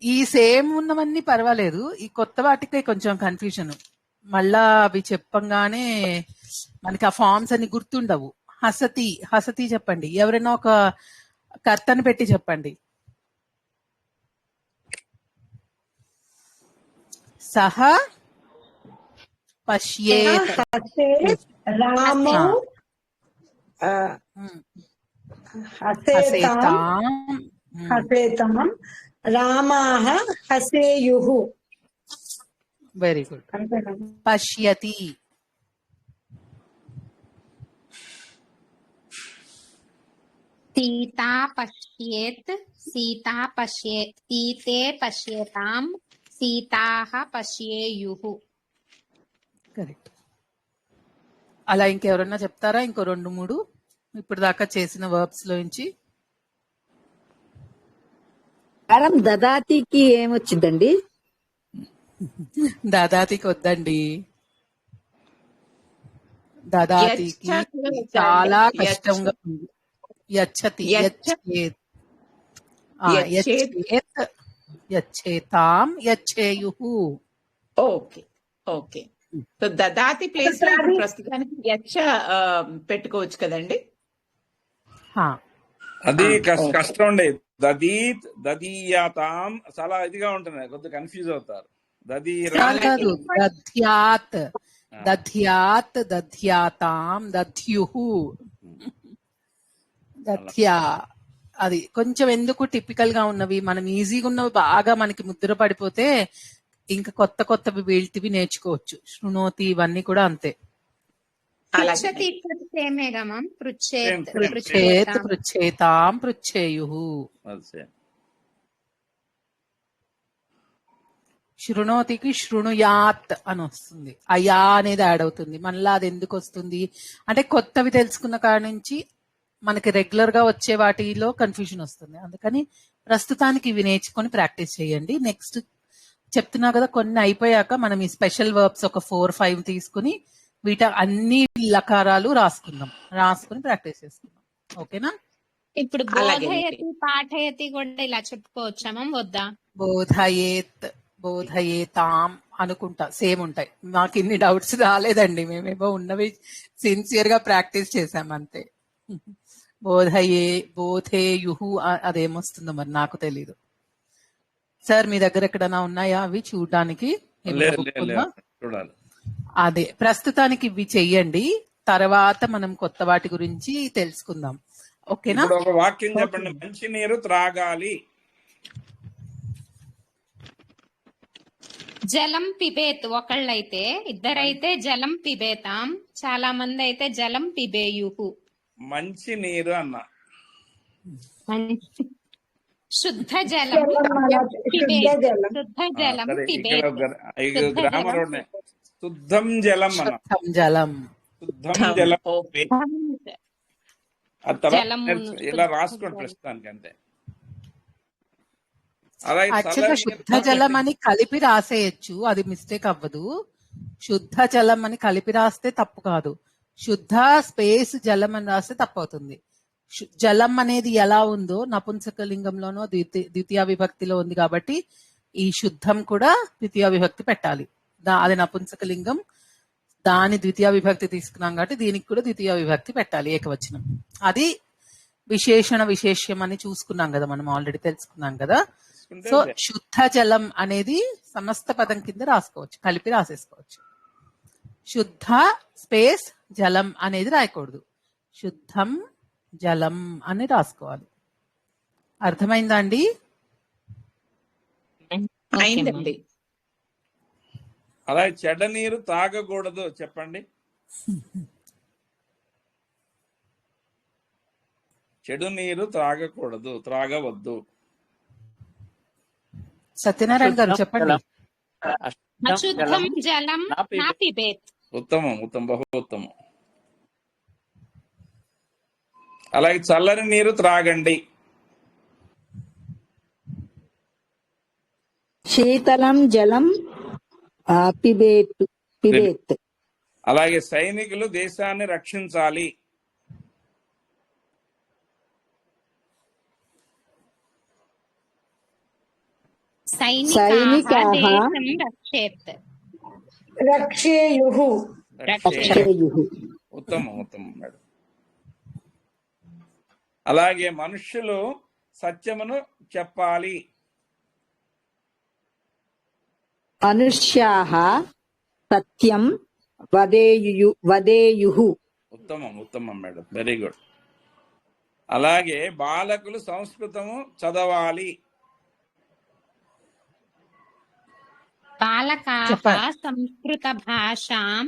ఈ సేమ్ ఉన్నవన్నీ పర్వాలేదు. ఈ కొత్త వాటికి కొంచెం కన్ఫ్యూజన్. మళ్ళా అవి చెప్పంగానే మనకి ఆ ఫార్మ్స్ అన్ని గుర్తుండవు. హసతి హసతి చెప్పండి. ఎవరైనా ఒక కర్తని పెట్టి చెప్పండి. సహ పశ్యేత్. హసేత్ రామౌ హసేతాం హసేతాం రామాః హసేయుః. Very good. పశ్యతి. సీతా పశ్యేత్ సీతా పశ్యేత్. సీతే పశ్యేతాం సీతాః పశ్యేయుః. కరెక్ట్. అలా ఇంకెవరన్నా చెప్తారా? ఇంకో 2-3 ఇప్పుడు దాకా చేసిన వర్బ్స్ లోంచి. మేడం దదాతికి ఏమొచ్చిందండి? దాదాతికి వద్దండి. దాదాతికి చాలా కష్టంగా ఉంది. యచ్చతి యచ్చేత్ యచ్చేత్ యచ్చేతాం యచ్చేయుః. ఓకే. ఓకే. సో దదాతి ప్లేస్ లో ఇప్పుడు ప్రస్తుతానికి యచ్చ పెట్టుకోవచ్చు కదండి. అది కష్టం ఉండే. దదీత్ దదీయాతాం చాలా ఇదిగా ఉంటుంది, కొద్దిగా కన్ఫ్యూజ్ అవుతారు. కాదు. దధ్యాత్ దధ్యాత్ దధ్యాతాం దధ్యుః. దధ్యా అది కొంచెం ఎందుకు టిపికల్ గా ఉన్నవి, మనం ఈజీగా ఉన్నవి బాగా మనకి ముద్ర పడిపోతే ఇంకా కొత్త కొత్తవి వీళ్ళవి నేర్చుకోవచ్చు. శృణోతి ఇవన్నీ కూడా అంతే. పృచ్చతి సేమేగా మామ్. పృచ్చేత్ పృచ్చేత్ పృచ్చేతాం పృచ్చేయుః. శృణోతికి శృణుయాత్ అని వస్తుంది. అయా అనేది యాడ్ అవుతుంది. మళ్ళీ అది ఎందుకు వస్తుంది అంటే కొత్తవి తెలుసుకున్న కాడ నుంచి మనకి రెగ్యులర్ గా వచ్చే వాటిలో కన్ఫ్యూజన్ వస్తుంది. అందుకని ప్రస్తుతానికి ఇవి నేర్చుకొని ప్రాక్టీస్ చేయండి. నెక్స్ట్ చెప్తున్నా కదా, కొన్ని అయిపోయాక మనం ఈ స్పెషల్ వర్బ్స్ ఒక 4-5 తీసుకుని వీట అన్ని లకారాలు రాసుకుని ప్రాక్టీస్ చేసుకుందాం. ఓకేనా? ఇప్పుడు బోధయతి పాఠయతి కూడా ఇలా చెప్పుకోవచ్చా మామ్? వద్దా? బోధయేత్ బోధయేతాం అనుకుంటా సేమ్ ఉంటాయి. మాకు ఇన్ని డౌట్స్ రాలేదండి. మేమేమో ఉన్నవి సిన్సియర్ గా ప్రాక్టీస్ చేసాం అంతే. బోధేయుః అదేమొస్తుందో మరి నాకు తెలీదు. సార్ మీ దగ్గర ఎక్కడైనా ఉన్నాయా అవి చూడడానికి? చూడాలి. అదే ప్రస్తుతానికి ఇవి చెయ్యండి. తర్వాత మనం కొత్త వాటి గురించి తెలుసుకుందాం. ఓకేనా? ఒక వాక్యం చెప్పండి. మంచి నీరు త్రాగాలి. జలం పిబేత్. ఒకళ్ళైతే, ఇద్దరైతే జలం పిబేతాం, చాలా మంది అయితే జలం పిబేయుః. మంచి నీరు అన్న. శుద్ధ జలం పిబేత్. శుద్ధ జలం పిబేత్. గ్రామర్ శుద్ధం జలం అన్న. శుద్ధం జలం ఇలా రాసుకోండి ప్రస్తుతానికి అంతే. యాక్చువల్గా శుద్ధ జలం అని కలిపి రాసేయచ్చు, అది మిస్టేక్ అవ్వదు. శుద్ధ జలం అని కలిపి రాస్తే తప్పు కాదు. శుద్ధ స్పేస్ జలం అని రాస్తే తప్పు అవుతుంది. జలం అనేది ఎలా ఉందో నపుంసకలింగంలోనో ద్వితీయ విభక్తిలో ఉంది కాబట్టి ఈ శుద్ధం కూడా ద్వితీయ విభక్తి పెట్టాలి. అది నపుంసకలింగం, దాని ద్వితీయ విభక్తి తీసుకున్నాం కాబట్టి దీనికి కూడా ద్వితీయ విభక్తి పెట్టాలి, ఏకవచనం. అది విశేషణ విశేష్యం అని చూసుకున్నాం కదా, మనం ఆల్రెడీ తెలుసుకున్నాం కదా. సో శుద్ధ జలం అనేది సమస్త పదం కింద రాసుకోవచ్చు, కలిపి రాసేసుకోవచ్చు. శుద్ధ స్పేస్ జలం అనేది రాయకూడదు, శుద్ధం జలం అని రాసుకోవాలి. అర్థమైందా అండి? అయిందండి. అలాగే చెడ్డ నీరు తాగకూడదు చెప్పండి. చెడు నీరు త్రాగకూడదు, త్రాగవద్దు. సత్యనారాయణ గారు చెప్పండి. అశుద్ధం జలం నా పిబేత్. ఉత్తమం, ఉత్తమం, బహు ఉత్తమం. అలాగే చల్లని నీరు త్రాగండి. శీతలం జలం పిబేత్. అలాగే సైనికులు దేశాన్ని రక్షించాలి. సైనికాః దేశం రక్షేత్. రక్షేయుః. ఉత్తమం, ఉత్తమం మేడం. అలాగే మనుష్యులు సత్యమును చెప్పాలి. మనుష్యాః సత్యం వదేయుః. ఉత్తమం, ఉత్తమం మేడం, వెరీ గుడ్. అలాగే బాలకులు సంస్కృతము చదవాలి. బాలకాః సంస్కృత భాషాం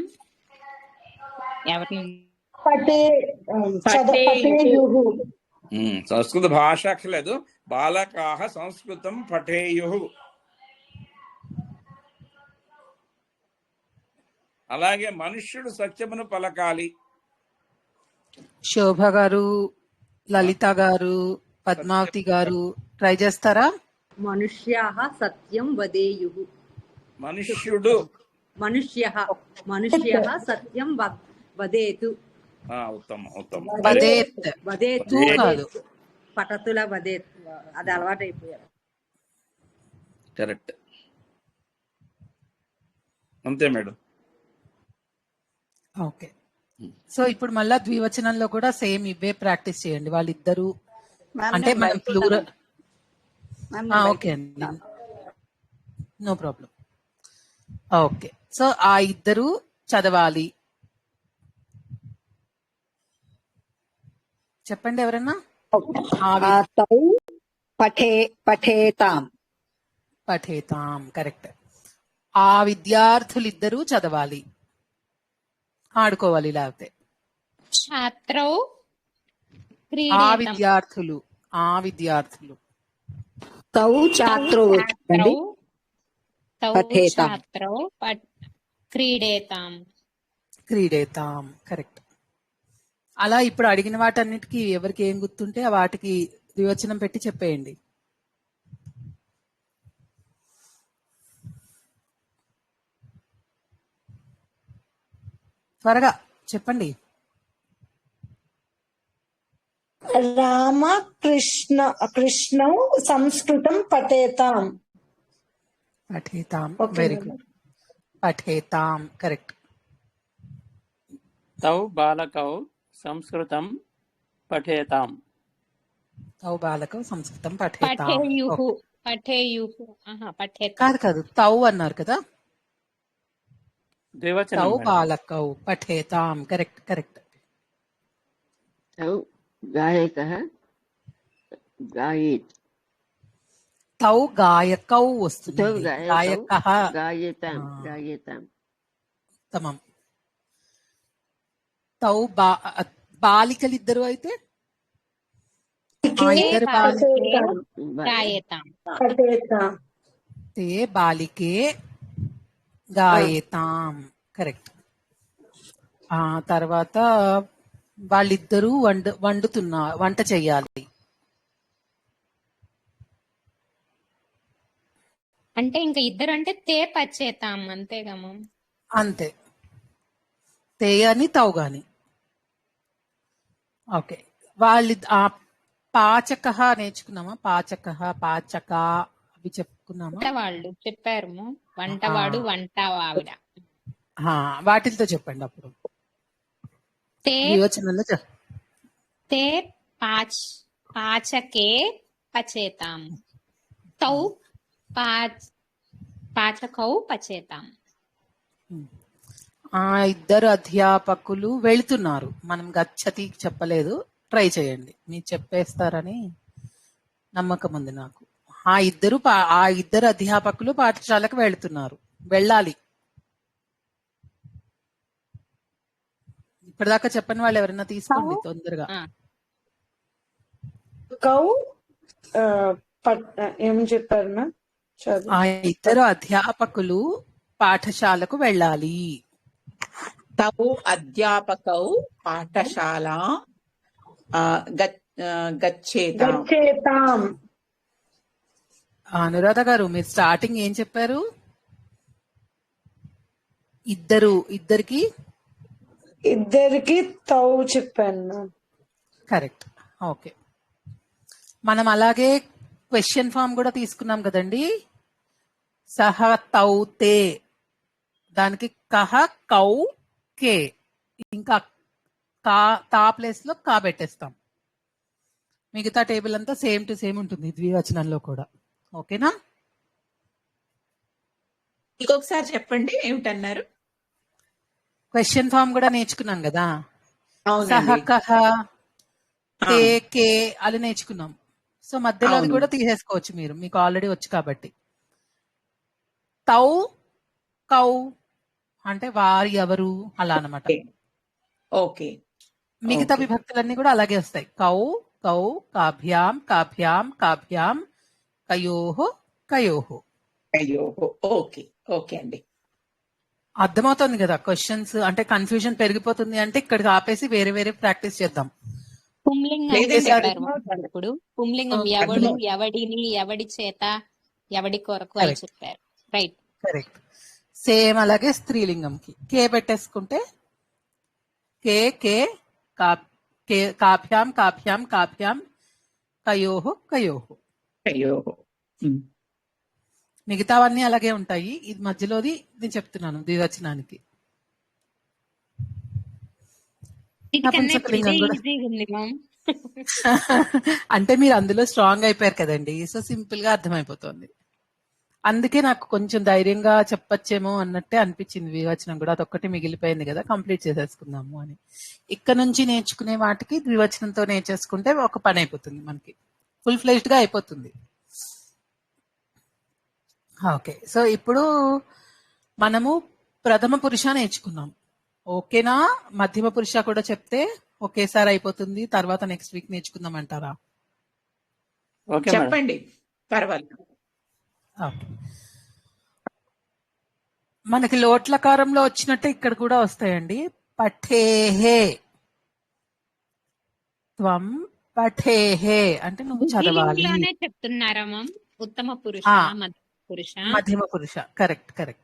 సంస్కృత భాష అక్కర్లేదు, బాలకాః సంస్కృతం పఠేయుః. అలాగే మనుష్యుడు సత్యమును పలకాలి. శోభ గారు, లలిత గారు, పద్మావతి గారు ట్రై చేస్తారా? మనుష్యాః సత్యం వదేయుః. మనుష్యుడు, మనుష్యః సత్యం వదేతు. ఉత్తమం, ఉత్తమం. వదేతు పఠతుల వదేత్, అది అలవాటు అయిపోయారు. కరెక్ట్, అంతే మేడం. ఓకే, సో ఇప్పుడు మళ్ళా ద్వివచనంలో కూడా సేమ్ ఇవే ప్రాక్టీస్ చేయండి వాళ్ళిద్దరు. అంటే మనం ప్లూరల్. ఓకే అండి, నో ప్రాబ్లం. ఓకే, సో ఆ ఇద్దరు చదవాలి. చెప్పండి ఎవరన్నా. పఠేతాం, కరెక్ట్. ఆ విద్యార్థులిద్దరూ చదవాలి, ఆడుకోవాలి. లేకపోతే ఛాత్రౌ ఆ విద్యార్థులు, ఆ విద్యార్థులు. తౌ ఛాత్రౌ క్రీడేతాం. క్రీడేతాం, కరెక్ట్. అలా ఇప్పుడు అడిగిన వాటన్నిటికీ ఎవరికి ఏం గుర్తుంటే ఆ వాటికి ద్వివచనం పెట్టి చెప్పేయండి. త్వరగా చెప్పండి. రామ కృష్ణౌ సంస్కృతం పఠేతాం. పఠేతాం, వెరీ గుడ్. పఠేతాం, కరెక్ట్. తౌ బాలకౌ సంస్కృతం పఠేతాం. తౌ బాలకౌ సంస్కృతం పఠేతాం. కాదు కాదు, తౌ అన్నారు కదా. తౌ బాలకౌ పఠేతాం, కరెక్ట్ కరెక్ట్. తౌ గాయకః గాయేత్. తౌ గాయకౌ వస్తుంది, గాయకః గాయేతాం. ఉత్తమం. తౌ బాలికలిద్దరు అయితే తే బాలికే గాయేతాం, కరెక్ట్. ఆ తర్వాత వాళ్ళిద్దరూ వంట చెయ్యాలి. అంటే ఇంకా ఇద్దరు అంటే తే పచ్చేతాం, అంతేగా మమ్? అంతే, తే అని తౌ గాని. ఓకే, వాళ్ళు ఆ పాచక నేర్చుకున్నామా? పాచక పాచక అవి చెప్పుకున్నామా? వంటవాళ్ళు చెప్పారు. వంటవాడు, వంట ఆవిడ. వాటితో చెప్పండి అప్పుడు తే ద్వివచనంలో తే పాచకే పచేతాం. తౌ పాచకౌ పచేతాం. ఆ ఇద్దరు అధ్యాపకులు వెళుతున్నారు. మనం గచ్చతి చెప్పలేదు, ట్రై చేయండి, మీరు చెప్పేస్తారని నమ్మకం ఉంది నాకు. ఆ ఇద్దరు అధ్యాపకులు పాఠశాలకు వెళుతున్నారు. వెళ్ళాలి. ఇప్పటిదాకా చెప్పని వాళ్ళు ఎవరైనా తీసుకోండి తొందరగా. కౌ ఏం చెప్పారు మ్యామ్? ఆ ఇద్దరు అధ్యాపకులు పాఠశాలకు వెళ్ళాలి. తౌ అధ్యాపకౌ పాఠశాల గచ్చేతాం. అనురాధ గారు, మీరు స్టార్టింగ్ ఏం చెప్పారు? ఇద్దరికి తౌ చెప్పాను. కరెక్ట్. ఓకే, మనం అలాగే క్వశ్చన్ ఫామ్ కూడా తీసుకున్నాం కదండి. సహ తౌ తే, దానికి కహ కౌ కే, ఇంకా తా ప్లేస్ లో కా పెట్టేస్తాం. మిగతా టేబుల్ అంతా సేమ్ టు సేమ్ ఉంటుంది ద్వివచనంలో కూడా. ఓకేనా? ఇంకొకసారి చెప్పండి, ఏమిటన్నారు? క్వశ్చన్ ఫామ్ కూడా నేర్చుకున్నాం కదా. సహ కహ తే కే అది నేర్చుకున్నాం. సో మధ్యలో అది కూడా తీసేసుకోవచ్చు మీరు, మీకు ఆల్రెడీ వచ్చు కాబట్టి. తౌ కౌ అంటే వారి ఎవరు అలా అన్నమాట. ఓకే, మిగతా విభక్తులన్నీ కూడా అలాగే వస్తాయి. కౌ కౌ కాభ్యాం కాభ్యాం కాభ్యాం కయోహో కయోహో. ఓకే ఓకే అండి, అర్థమవుతుంది కదా. క్వశ్చన్స్ అంటే కన్ఫ్యూజన్ పెరిగిపోతుంది అంటే ఇక్కడికి ఆపేసి వేరే వేరే ప్రాక్టీస్ చేద్దాం. పుంలింగం ఇప్పుడు పుంలింగం ఎవడు, ఎవడిని, ఎవడి చేత, ఎవడి కొరకు అని చెప్పారు. Right, correct. సేమ్ అలాగే స్త్రీలింగంకి కే పెట్టేసుకుంటే కే కే కాభ్యాం కాభ్యాం కాభ్యాం కయోహో కయోహో కయోహో. మిగతావన్నీ అలాగే ఉంటాయి. ఇది మధ్యలోది నేను చెప్తున్నాను ద్వివచనానికి. అంటే మీరు అందులో స్ట్రాంగ్ అయిపోయారు కదండి, సో సింపుల్ గా అర్థమైపోతుంది. అందుకే నాకు కొంచెం ధైర్యంగా చెప్పచ్చేమో అన్నట్టే అనిపించింది. ద్వివచనం కూడా అదొక్కటి మిగిలిపోయింది కదా, కంప్లీట్ చేసేసుకుందాము అని. ఇక్కడ నుంచి నేర్చుకునే వాటికి ద్వివచనంతో నేర్చేసుకుంటే ఒక పని అయిపోతుంది, మనకి ఫుల్ ఫ్లెజ్డ్ గా అయిపోతుంది. ఓకే, సో ఇప్పుడు మనము ప్రథమ పురుష నేర్చుకున్నాం. ఓకేనా? మధ్యమ పురుష కూడా చెప్తే ఒకేసారి అయిపోతుంది, తర్వాత నెక్స్ట్ వీక్ నేర్చుకుందాం అంటారా? చెప్పండి, పర్వాలేదు. మనకి లోట్లకారంలో వచ్చినట్టే ఇక్కడ కూడా వస్తాయండి. పఠేహే, త్వం పఠేహే అంటే నువ్వు చదవాలి. చెప్తున్నారా మ్యామ్? ఉత్తమ పురుష, మధ్యమ పురుష. Correct correct.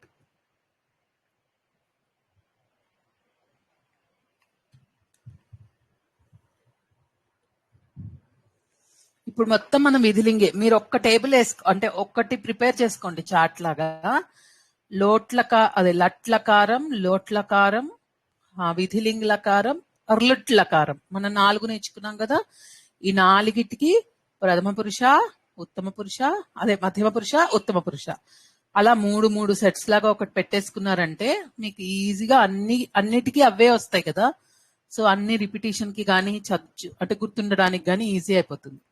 ఇప్పుడు మొత్తం మనం విధిలింగే. మీరు ఒక్క టేబుల్ అంటే ఒక్కటి ప్రిపేర్ చేసుకోండి చార్ట్ లాగా. అదే లట్లకారం, లోట్లకారం, విధిలింగ్లకారం, అర్లుట్లకారం. మనం 4 నేర్చుకున్నాం కదా. ఈ 4టికి ప్రథమ పురుష, ఉత్తమ పురుష, అదే మధ్యమ పురుష, ఉత్తమ పురుష, అలా 3 సెట్స్ లాగా ఒకటి పెట్టేసుకున్నారంటే మీకు ఈజీగా అన్నిటికీ అవే వస్తాయి కదా. సో అన్ని రిపిటేషన్ కి గానీ అంటే గుర్తుండడానికి గానీ ఈజీ అయిపోతుంది.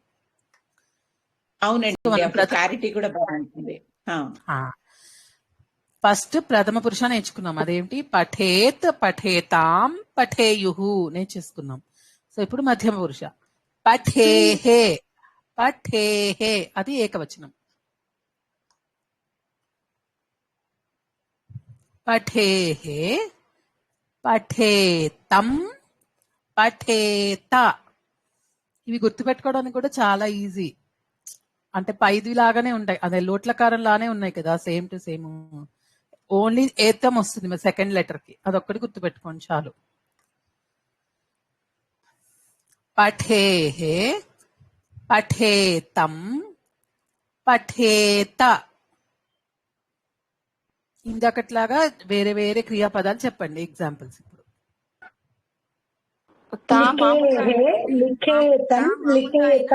అవునండి, క్లారిటీ కూడా బాగుంటుంది. ఫస్ట్ ప్రథమ పురుష నేర్చుకున్నాం. అదేంటి? పఠేత్, పఠేతాం, పఠేయుహు నేర్చేసుకున్నాం. సో ఇప్పుడు మధ్యమ పురుష. పఠేహే, పఠేహే అది ఏకవచనం. పఠేహే, పఠేతం, పఠేత. ఇవి గుర్తుపెట్టుకోవడానికి కూడా చాలా ఈజీ. అంటే పైది లాగానే ఉంటాయి, అదే లోట్లకారం లానే ఉన్నాయి కదా, సేమ్ టు సేమ్. ఓన్లీ ఏతం వస్తుంది మరి సెకండ్ లెటర్ కి, అదొక్కటి గుర్తుపెట్టుకోండి చాలు. పఠేః పఠేతం పఠేత. ఇందాకట్లాగా వేరే వేరే క్రియాపదాలు చెప్పండి ఎగ్జాంపుల్స్. ఇప్పుడు లిఖేతం లిఖేత.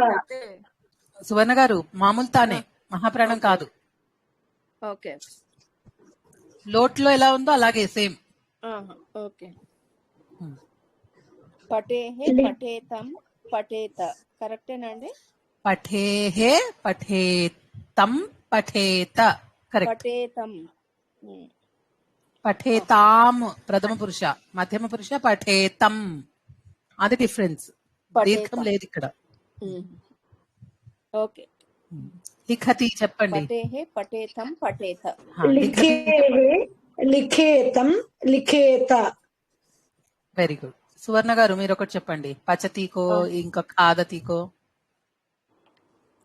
సువర్ణ గారు మామూలు తానే, మహాప్రాణం కాదు. ఓకే లోట్లో ఎలా ఉందో అలాగే సేమ్. ఓకే. పఠేః పఠేతం పఠేత కరెక్టేనండి? పఠేః పఠేతం పఠేత కరెక్ట్. పఠేతం. పఠేతాం ప్రథమ పురుష, మధ్యమ పురుష పఠేతం. అది డిఫరెన్స్, దీర్ఘం లేదు ఇక్కడ. ఓకే. లిఖతి చెప్పండి. పఠేః పఠేతం పఠేత. లిఖేతం లిఖేత. Very good. సువర్ణ గారు మీరు ఒకటి చెప్పండి. పచతీకో ఇంకా ఖాదతీకో.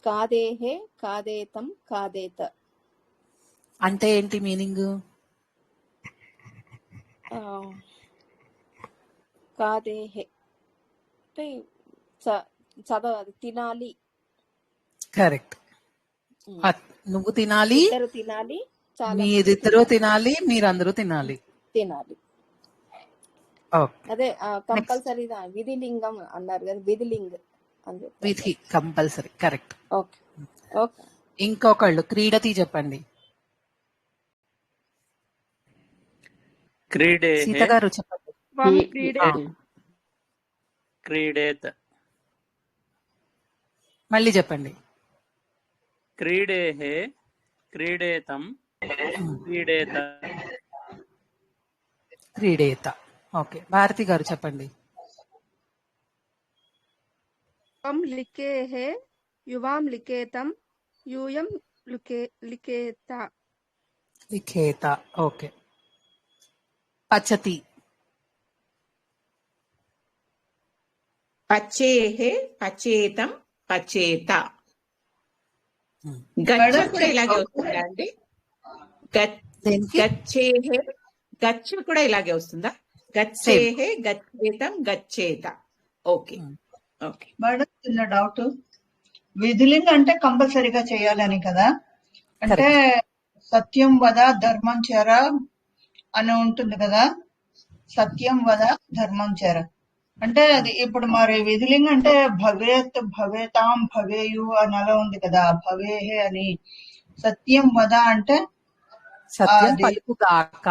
ఖాదేః ఖాదేతం ఖాదేత. అంటే ఏంటి మీనింగ్? ఖాదేః అంటే చదవాలి, తినాలి. కరెక్ట్. నువ్వు తినాలి, ఇద్దరు తినాలి, మీరిద్దరూ తినాలి, మీరందరూ తినాలి. తినాలి. అదే కంపల్సరీ విధిలింగం అన్నారు కదా, విధిలింగ్ అని చెప్పి. విధి కంపల్సరీ కరెక్ట్. Okay okay. ఇంకొకళ్ళు క్రీడతి చెప్పండి. క్రీడేః సీత గారు చెప్పండి. క్రీడేత్. మళ్ళీ చెప్పండి. క్రీడేః క్రీడేతం క్రీడేత. క్రీడేత. ఓకే. భారతి గారు చెప్పండి. లిఖేః యువాం లిఖేతం యూయం లిఖేత. లిఖేత. ఓకే. పచతి. పచ్చేః పచేతం పచేత. గచ్చ కూడా ఇలాగే వస్తుందా అండి? గచ్చేః గచ్చ కూడా ఇలాగే వస్తుందా? గచ్చేః గచ్చేతం గచ్చేత. Okay okay. మేడం చిన్న డౌట్, విధిలింగ్ అంటే కంపల్సరీగా చేయాలని కదా, అంటే సత్యం వద ధర్మం చెర అని ఉంటుంది కదా, సత్యం వద ధర్మం చెర అంటే అది ఇప్పుడు మరి విధిలింగ్ అంటే భవేత్ భవేతాం భవేయు అని అలా ఉంది కదా, భవేహే అని. సత్యం వద అంటే సత్యం పలుకుగాక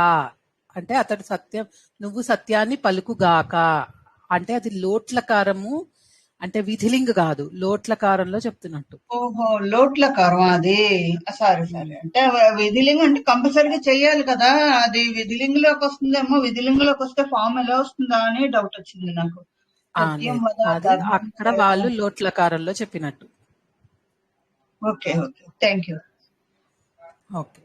అంటే అతడు సత్యం, నువ్వు సత్యాన్ని పలుకుగాక అంటే అది లోట్లకారము, అంటే విధిలింగ్ కాదు, లోట్లకారంలో చెప్తున్నట్టు. ఓహో లోట్లకారం అది. సారీ సారీ, అంటే విధిలింగ్ అంటే కంపల్సరీగా చెయ్యాలి కదా, అది విధిలింగ్ లోకి వస్తుందేమో, విధిలింగ్ లోకి వస్తే ఫామ్ ఎలా వస్తుందా అని డౌట్ వచ్చింది నాకు. అది అక్కడ వాళ్ళు లోట్లకారంలో చెప్పినట్టు. Okay okay, thank you. Okay.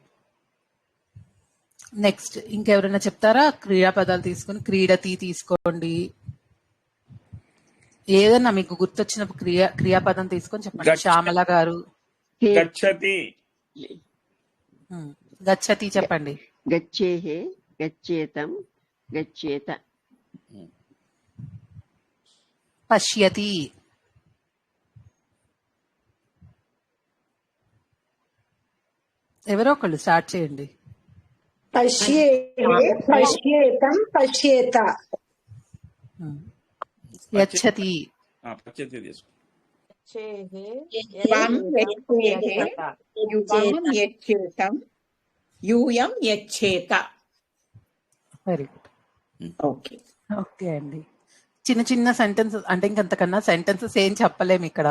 Next ఇంకెవరైనా చెప్తారా? క్రియాపదాలు తీసుకొని క్రీడతి తీసుకోండి, ఏదన్నా మీకు గుర్తొచ్చిన క్రియాపదం తీసుకొని చెప్పండి. శ్యామల గారు. గచ్చతి. గచ్చతి చెప్పండి. గచ్చేః గచ్చేతం గచ్చేత. పశ్యతి. ఎవరో ఒకళ్ళు స్టార్ట్ చేయండి. పశ్యేతం పశ్యేత. యచ్చతి. పచ్చతి తీసుకో. యూయం యచ్చేత. Very good. ఓకే ఓకే అండి. చిన్న చిన్న సెంటెన్సెస్ అంటే ఇంకంతకన్నా సెంటెన్సెస్ ఏం చెప్పలేము ఇక్కడ,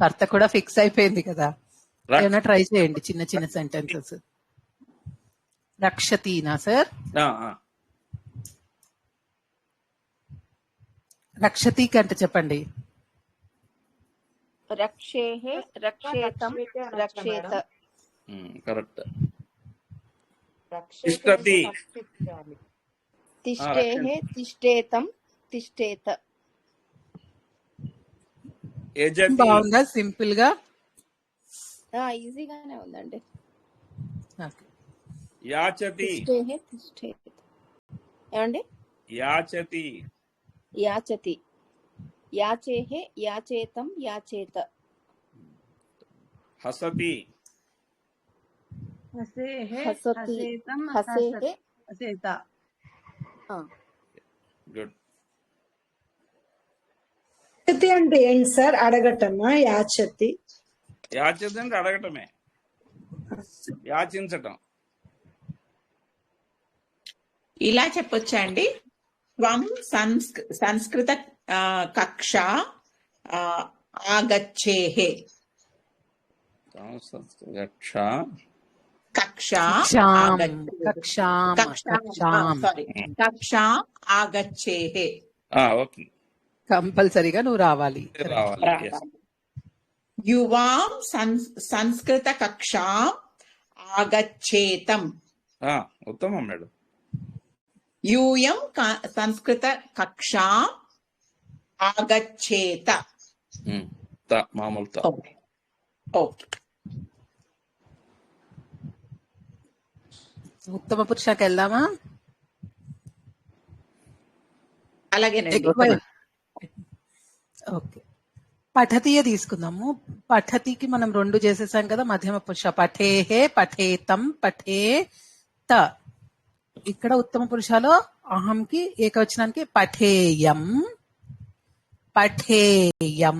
కర్త కూడా ఫిక్స్ అయిపోయింది కదా. ఏమైనా ట్రై చేయండి చిన్న చిన్న సెంటెన్సెస్. రక్షతీనా సార్? రక్షతికి అంటే చెప్పండి. రక్షేః రక్షేతం రక్షేత. కరెక్ట్. తిష్టతి. తిష్టేః తిష్టేతం తిష్టేత. బాగుందా? సింపుల్ గా ఈజీగానే ఉందండి. యాచతి. ఏమండి? యాచతి. యాచతి యాచేహే యాచేతం యాచేత హసతి హసేహే హసతి హసేతం హసేహే హసేత. ఆ, గుడ్. యాచతి అంటే ఏంటి సార్? అడగటమా? యాచతి యాచతి అంటే అడగటమే, యాచించటం. ఇలా చెప్పొచ్చా అండి? త్వం సంస్కృత కక్ష ఆగచ్చేహే. కక్షాం కక్షాం కక్షాం కక్షాం ఆగచ్చేహే. ఓకే, కంపల్సరీగా నువ్వు రావాలి. రావాలి. Yes. యువాం సంస్కృత కక్షాం ఆగచ్చేతం. ఉత్తమం మేడం. యూయం సంస్కృత కక్షాం ఆగచ్చేత. మామూలు ఓకే. ఉత్తమ పురుషకి వెళ్దామా? అలాగేనండి. ఓకే, పఠతీయ తీసుకుందాము. పఠతికి మనం 2 చేసేసాం కదా. మధ్యమ పురుష పఠేహే పఠేతం పఠేత. ఇక్కడ ఉత్తమ పురుషలో అహంకి ఏకవచనానికి పఠేయం పఠేయం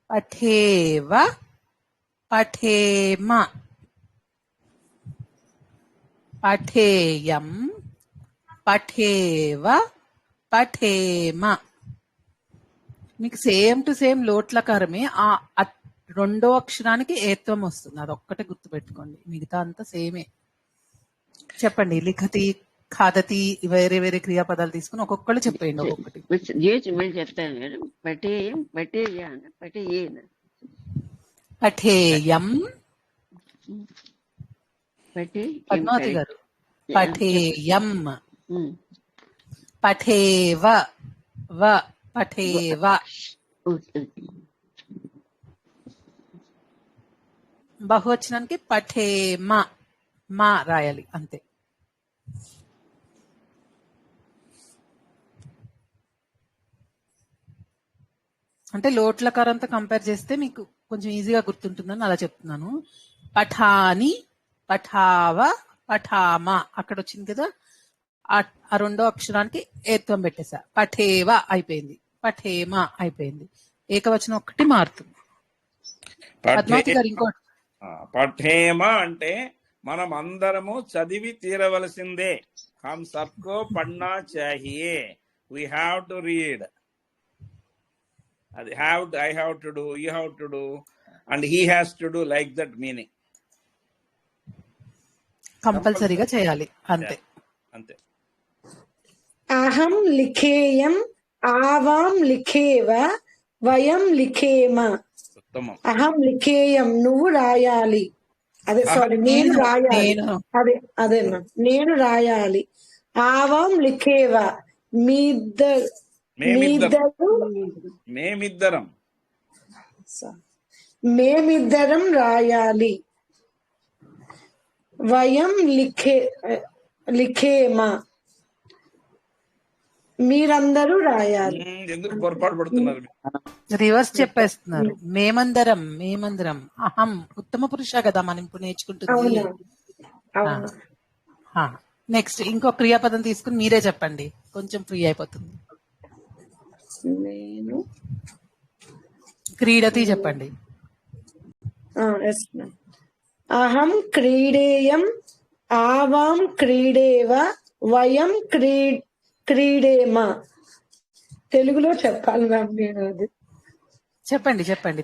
పఠేవ పఠేమ పఠేయం పఠేవ పఠేమ. మీకు సేమ్ టు సేమ్ లోట్లకారమే. ఆ 2వ అక్షరానికి ఏత్వం వస్తుంది, అదొక్కటే గుర్తుపెట్టుకోండి. మిగతా అంతా సేమే. చెప్పండి. లిఖతి, ఖాదతి, వేరే వేరే క్రియాపదాలు తీసుకుని ఒక్కొక్కళ్ళు చెప్పండి. ఒక్కొక్కటి చెప్తాను మేడం. పఠేయం పఠేయ పఠేయేన. పఠేయం పద్మావతి గారు. పఠేయం పఠేవ పఠేవ. బహువచనానికి పఠేమ మా రాయాలి అంతే. అంటే లోట్లకారంతో కంపేర్ చేస్తే మీకు కొంచెం ఈజీగా గుర్తుంటుందని అలా చెప్తున్నాను. పఠాని పఠావ పఠామ అక్కడ వచ్చింది కదా. ఆ 2వ అక్షరానికి ఏత్వం పెట్టేసా. పఠేవ అయిపోయింది, పఠేమ అయిపోయింది. ఏకవచనం ఒక్కటి మారుతుంది. పద్మావతి గారు ఇంకోటి. పఠేమ అంటే మనం అందరము చదివి తీరవలసిందే. హమ్ సబ్కో పढ़ना चाहिए. We have to read. అది I have to do, you have to do, and he has to do, like that meaning. కంపల్సరీగా చేయాలి అంతే. అంతే. అహం లిఖేయం ఆవాం లిఖేవ వయం లిఖేమ. ఉత్తమం. అహం లిఖేయం నువ్వు రాయాలి. అదే సారీ నేను రాయాలి. అదేనా నేను రాయాలి. ఆవాం లిఖేవ మేమిద్దరం రాయాలి. వయం లిఖేమ మీరందరూ రాయాలి. ఎందుకు పొరపాటు పడుతున్నారు? రివర్స్ చెప్పేస్తున్నారు. మేమందరం అహం ఉత్తమ పురుష కదా మనం ఇప్పుడు నేర్చుకుంటుంది. నెక్స్ట్ ఇంకో క్రియాపదం తీసుకుని మీరే చెప్పండి, కొంచెం ఫ్రీ అయిపోతుంది. నేను క్రీడతి చెప్పండి. అహం క్రీడేయం ఆవాం క్రీడేవ వయం క్రీడేమ. తెలుగులో చెప్పాలి మ్యామ్ నేను. అది చెప్పండి.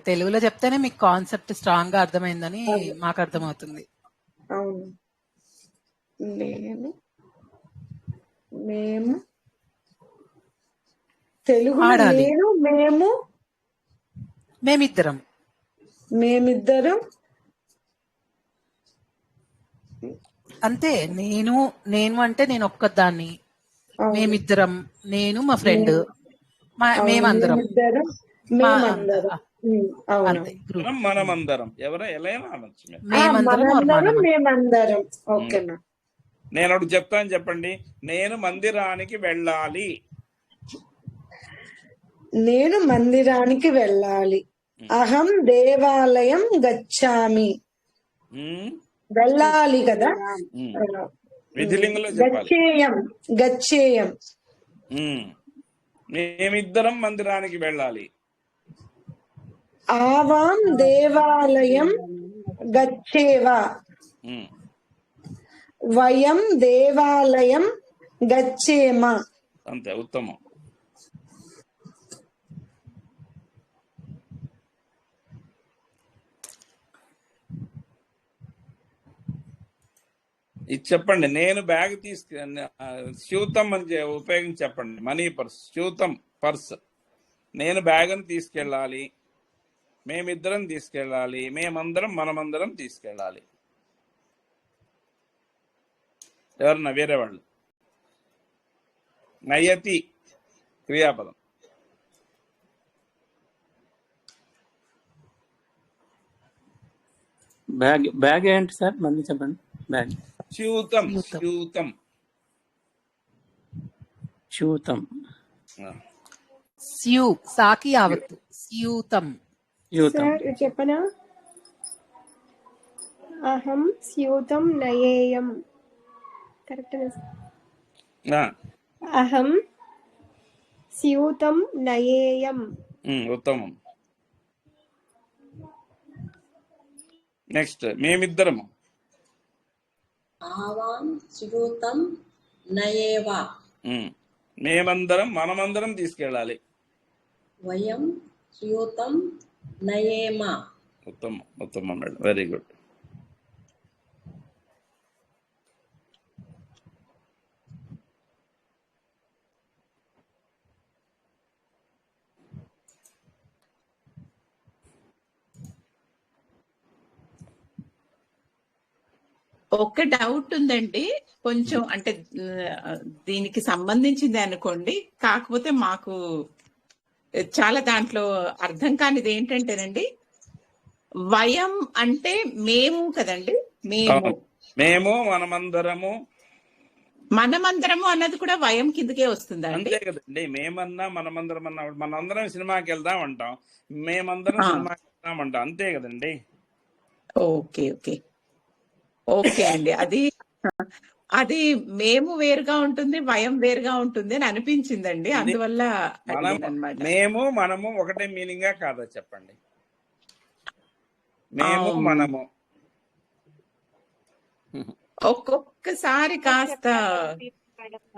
తెలుగులో చెప్తేనే మీకు కాన్సెప్ట్ స్ట్రాంగ్ గా అర్థమైందని మాకు అర్థమవుతుంది. అవును. మేము తెలుగులో నేను మేమిద్దరం అంతే. నేను అంటే నేను ఒక్కదాన్ని, మేమిద్దరం నేను మా ఫ్రెండ్, మేమందరం మనమందరం ఎవరైనా అనొచ్చు. మేమందరం. Okay ma'am. నేను ఒకటి చెప్తాను, చెప్పండి. నేను మందిరానికి వెళ్ళాలి. నేను మందిరానికి వెళ్ళాలి. అహం దేవాలయం గచ్చామి. వెళ్ళాలి కదా. విధిలింగంలో చెప్పాలి. గచ్చేయం గచ్చేయం. మేమిద్దరం మందిరానికి వెళ్ళాలి. ఆవాం దేవాలయం గచ్చేవా. వయం దేవాలయం గచ్చేమ. అంతే, ఉత్తమం. ఇది చెప్పండి. నేను బ్యాగ్ స్యూతం అని ఉపయోగించి చెప్పండి. మనీ పర్స్, స్యూతం పర్స్. నేను బ్యాగ్ అని తీసుకెళ్ళాలి, మేమిద్దరం తీసుకెళ్ళాలి, మేమందరం మనమందరం తీసుకెళ్ళాలి. ఎవరన్నా వేరే వాళ్ళు? నయతి క్రియాపదం. బ్యాగ్ ఏంటి సార్? మళ్ళీ చెప్పండి. బ్యాగ్ స్యూతం. స్యూతం స్యూతం. స్యూ సాకి ఆవత్తు. స్యూతం. సార్ చెప్పనా? అహం స్యూతం నయేయం. కరెక్ట్. అహం స్యూతం నయేయం. ఉత్తమం. నెక్స్ట్ మేమిద్దరము. ఆవాం స్యూతం నయేవా. మేమందరం మనమందరం తీసుకెళ్ళాలి. వయం స్యూతం నయేమ. ఉత్తమం, ఉత్తమం మేడం, వెరీ గుడ్. ఒక డౌట్ ఉందండి కొంచెం, అంటే దీనికి సంబంధించింది అనుకోండి, కాకపోతే మాకు చాలా దాంట్లో అర్థం కానిది ఏంటంటేనండి, వయం అంటే మేము కదండి. మేము మనమందరము. మనమందరము అన్నది కూడా వయం కిందకే వస్తుందా? అంతే కదండి. మేమన్నా మనమందరం అన్నా, మనందరం సినిమాకి వెళ్దాం అంటాం, మేమందరం సినిమాకి వెళ్దాం అంటాం, అంతే కదండి. ఓకే ఓకే ఓకే అండి. అది మేము వేరుగా ఉంటుంది, వయం వేరుగా ఉంటుంది అని అనిపించిందండి, అందువల్ల మేము మనము ఒకటే మీనింగ్ కాదా చెప్పండి? మేము మనము ఒక్కొక్కసారి కాస్త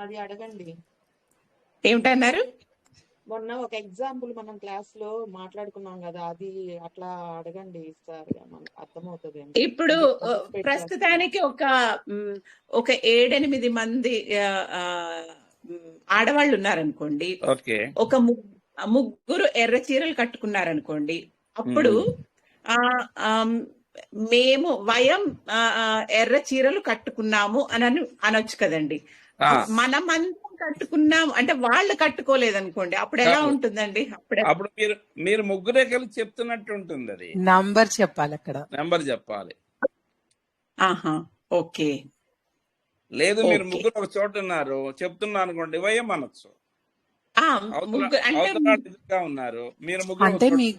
అది అడగండి. ఏమిటన్నారు? మొన్న ఒక ఎగ్జాంపుల్ మనం క్లాస్ లో మాట్లాడుకున్నాం కదా, అది అట్లా అడగండి సార్, అర్థమవుతుంది. ఇప్పుడు ప్రస్తుతానికి ఒక 7-8 మంది ఆడవాళ్ళు ఉన్నారనుకోండి, ఒక ముగ్గురు ఎర్ర చీరలు కట్టుకున్నారనుకోండి, అప్పుడు మేము వయం ఎర్ర చీరలు కట్టుకున్నాము అని అనొచ్చు కదండి. మనమంతా కట్టుకున్నాము అంటే వాళ్ళు కట్టుకోలేదనుకోండి, అప్పుడు ఎలా ఉంటుందండి? అప్పుడు మీరు ముగ్గురే కలిసి చెప్తున్నట్టు ఉంటుంది. అది నంబర్ చెప్పాలి, అక్కడ నంబర్ చెప్పాలి. ఆహా, ఓకే. లేదు మీరు ముగ్గురు ఒక చోట ఉన్నారు చెప్తున్నా అనుకోండి, వయం అనొచ్చు. ఉన్నారు మీరు ముగ్గురు అంటే మీ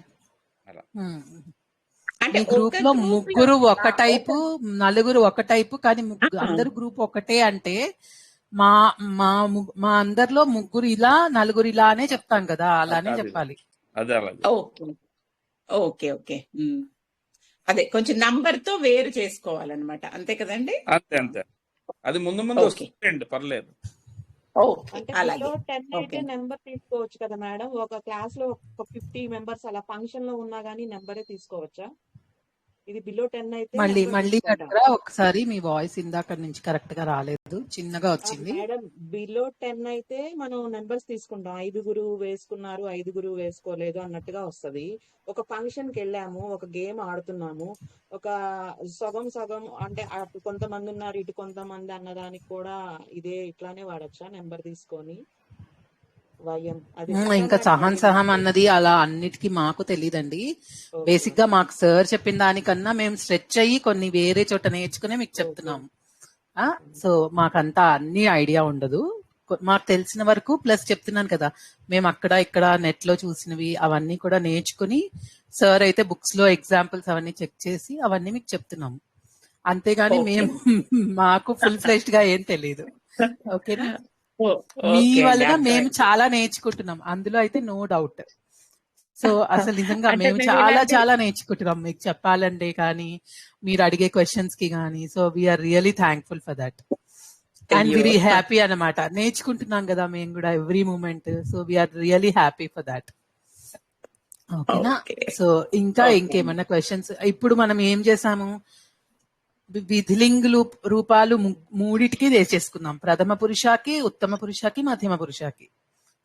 గ్రూప్ లో ముగ్గురు ఒక టైపు, నలుగురు ఒక టైపు, కానీ అందరు గ్రూప్ ఒకటే అంటే మా మా మా అందరిలో ముగ్గురు ఇలా, నలుగురు ఇలా అనే చెప్తాం కదా, అలానే చెప్పాలి. Okay okay. అదే కొంచెం నంబర్ తో వేరు చేసుకోవాలన్నమాట, అంతే కదండి? అంతే అంతే. అది ముందు ముందు వస్తుంది, పర్లేదు. అంటే 10 అయితే నెంబర్ తీసుకోవచ్చు కదా మేడం? ఒక క్లాస్ లో ఒక 50 మెంబర్స్ అలా ఫంక్షన్ లో ఉన్నా గానీ నెంబరే తీసుకోవచ్చా? ఇది బిలో 10 అయితే మళ్ళీ అడగరా ఒకసారి? మీ వాయిస్ ఇందాక నుంచి కరెక్ట్ గా రాలేదు, చిన్నగా వచ్చింది. మేడం బిలో 10 అయితే మనం నెంబర్స్ తీసుకుంటాం, 5 వేసుకున్నారు, 5 వేసుకోలేదు అన్నట్టుగా వస్తది. ఒక ఫంక్షన్ కి వెళ్ళాము, ఒక గేమ్ ఆడుతున్నాము, ఒక సగం అంటే అటు కొంతమంది ఉన్నారు, ఇటు కొంతమంది అన్నదానికి కూడా ఇదే ఇట్లానే వాడచ్చా నెంబర్ తీసుకొని? ఇంకా సహం అన్నది అలా అన్నిటికీ మాకు తెలియదండి. బేసిక్ గా మాకు సార్ చెప్పిన దానికన్నా మేము స్ట్రెచ్ అయ్యి కొన్ని వేరే చోట నేర్చుకునే మీకు చెప్తున్నాము. సో మాకంతా అన్ని ఐడియా ఉండదు, మాకు తెలిసిన వరకు ప్లస్ చెప్తున్నాను కదా, మేము అక్కడ ఇక్కడ నెట్ లో చూసినవి అవన్నీ కూడా నేర్చుకుని సార్ అయితే బుక్స్ లో ఎగ్జాంపుల్స్ అవన్నీ చెక్ చేసి అవన్నీ మీకు చెప్తున్నాము. అంతేగాని మేము మాకు ఫుల్ ఫ్లెష్డ్ గా ఏం తెలియదు. ఓకేనా? మీ వల్ల మేము చాలా నేర్చుకుంటున్నాం, అందులో అయితే నో డౌట్. సో అసలు నిజంగా మేము చాలా చాలా నేర్చుకుంటున్నాం మీకు చెప్పాలంటే, కానీ మీరు అడిగే క్వశ్చన్స్ కి కానీ. So we are really thankful for that and very happy అన్నమాట. నేర్చుకుంటున్నాం కదా మేము కూడా every moment. So we are really happy for that. ఓకేనా? సో ఇంకా ఇంకేమన్నా క్వశ్చన్స్? ఇప్పుడు మనం ఏం చేసాము, విధిలింగ్ రూపాలు మూడిటికి వేసేసుకున్నాం, ప్రథమ పురుషాకి, ఉత్తమ పురుషాకి, మధ్యమ పురుషాకి.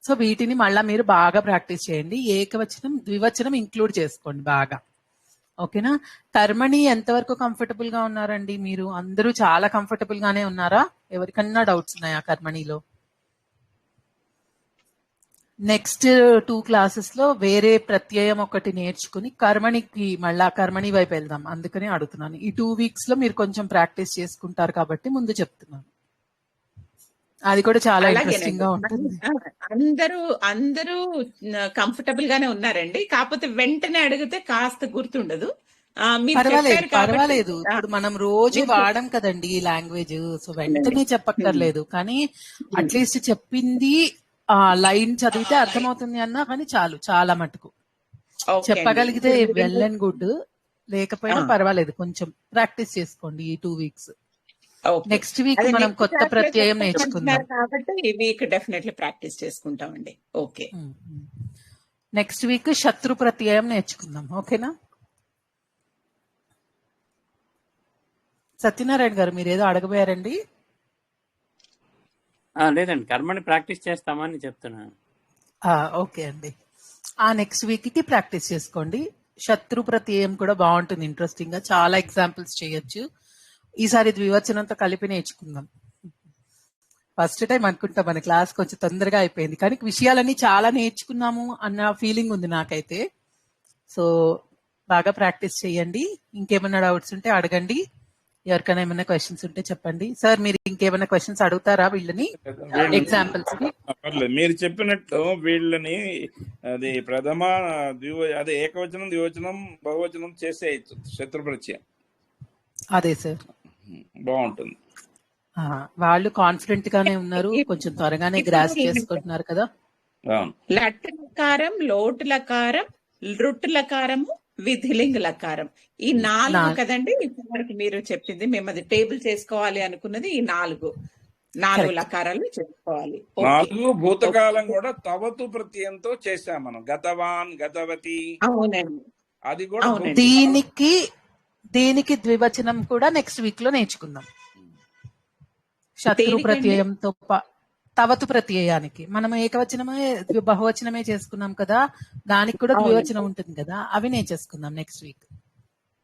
సో వీటిని మళ్ళా మీరు బాగా ప్రాక్టీస్ చేయండి. ఏకవచనం ద్వివచనం ఇంక్లూడ్ చేసుకోండి బాగా. ఓకేనా? కర్మణి ఎంతవరకు కంఫర్టబుల్ గా ఉన్నారండి మీరు? అందరూ చాలా కంఫర్టబుల్ గానే ఉన్నారా? ఎవరికన్నా డౌట్స్ ఉన్నాయా కర్మణిలో? నెక్స్ట్ 2 క్లాసెస్ లో వేరే ప్రత్యయం ఒకటి నేర్చుకుని కర్మణికి మళ్ళా కర్మణి వైపు వెళ్దాం. అందుకనే అడుగుతున్నాను. ఈ 2 వీక్స్ లో మీరు కొంచెం ప్రాక్టీస్ చేసుకుంటారు కాబట్టి ముందు చెప్తున్నాను. అది కూడా చాలా ఇంట్రెస్టింగ్ గా ఉంటుంది. అందరూ కంఫర్టబుల్ గానే ఉన్నారండి. కాకపోతే వెంటనే అడిగితే కాస్త గుర్తుండదు. పర్వాలేదు. ఇప్పుడు మనం రోజు వాడం కదండి ఈ లాంగ్వేజ్. సో వెంటనే చెప్పక్కర్లేదు, కానీ అట్లీస్ట్ చెప్పింది లైన్ చదివితే అర్థమవుతుంది అన్నా కానీ చాలు, చాలా మటుకు చెప్పగలిగితే వెల్ అండ్ గుడ్. లేకపోయినా పర్వాలేదు, కొంచెం ప్రాక్టీస్ చేసుకోండి ఈ 2 వీక్స్. నెక్స్ట్ వీక్ మనం కొత్త ప్రత్యయం నేర్చుకుందాం కాబట్టి ఈ వీక్ డెఫినెట్లీ ప్రాక్టీస్ చేసుకుంటామండి. ఓకే, నెక్స్ట్ వీక్ శత్రు ప్రత్యయం నేర్చుకుందాం. ఓకేనా? సత్యనారాయణ గారు మీరు ఏదో అడగబోయారండి? లేదండి, కర్మని ప్రాక్టీస్ చేస్తామని చెప్తున్నాను. ఓకే అండి, ఆ నెక్స్ట్ వీక్ కి ప్రాక్టీస్ చేసుకోండి. శత్రు ప్రత్యయం కూడా బాగుంటుంది, ఇంట్రెస్టింగ్ గా చాలా ఎగ్జాంపుల్స్ చేయొచ్చు. ఈసారి ద్వివచనంతో కలిపి నేర్చుకుందాం. ఫస్ట్ టైం అనుకుంటా మన క్లాస్ కొంచెం తొందరగా అయిపోయింది, కానీ విషయాలన్నీ చాలా నేర్చుకున్నాము అన్న ఫీలింగ్ ఉంది నాకైతే. సో బాగా ప్రాక్టీస్ చేయండి. ఇంకేమైనా డౌట్స్ ఉంటే అడగండి. ఎవరికైనా ఏమైనా క్వశ్చన్స్ ఉంటే చెప్పండి. సార్ మీరు ఇంకేమైనా క్వశ్చన్స్ అడుగుతారా వీళ్ళని ఎగ్జాంపుల్స్ కి? మీరు చెప్పినట్టు వీళ్ళని అది ప్రథమ అదే ఏకవచనం, ద్వివచనం, బహువచనం చేసేయచ్చు శత్రు ప్రత్యయం. అదే సార్, బాగుంటుంది. వాళ్ళు కాన్ఫిడెంట్ గానే ఉన్నారు, కొంచెం త్వరగానే గ్రాస్ చేసుకుంటున్నారు కదా. లట్ లకారం, లోటు లకారం, రుట్ లకారము, విధిలింగ్ లకారం, ఈ 4 కదండి ఇప్పటి వరకు మీరు చెప్పింది. మేము అది టేబుల్ చేసుకోవాలి అనుకున్నది ఈ 4 లకారాలు చేసుకోవాలి. 4 భూతకాలం కూడా తవతు ప్రత్యయంతో చేసాం మనం. గతవాన్, గతవతి. అవునండి, అది కూడా. దీనికి ద్వివచనం కూడా నెక్స్ట్ వీక్ లో నేర్చుకుందాం. శత్రు ప్రత్యయంతో తవతు ప్రత్యయానికి మనం ఏకవచనమే బహువచనమే చేసుకున్నాం కదా, దానికి కూడా ద్వివచనం ఉంటుంది కదా, అవి నేర్చేసుకుందాం నెక్స్ట్ వీక్.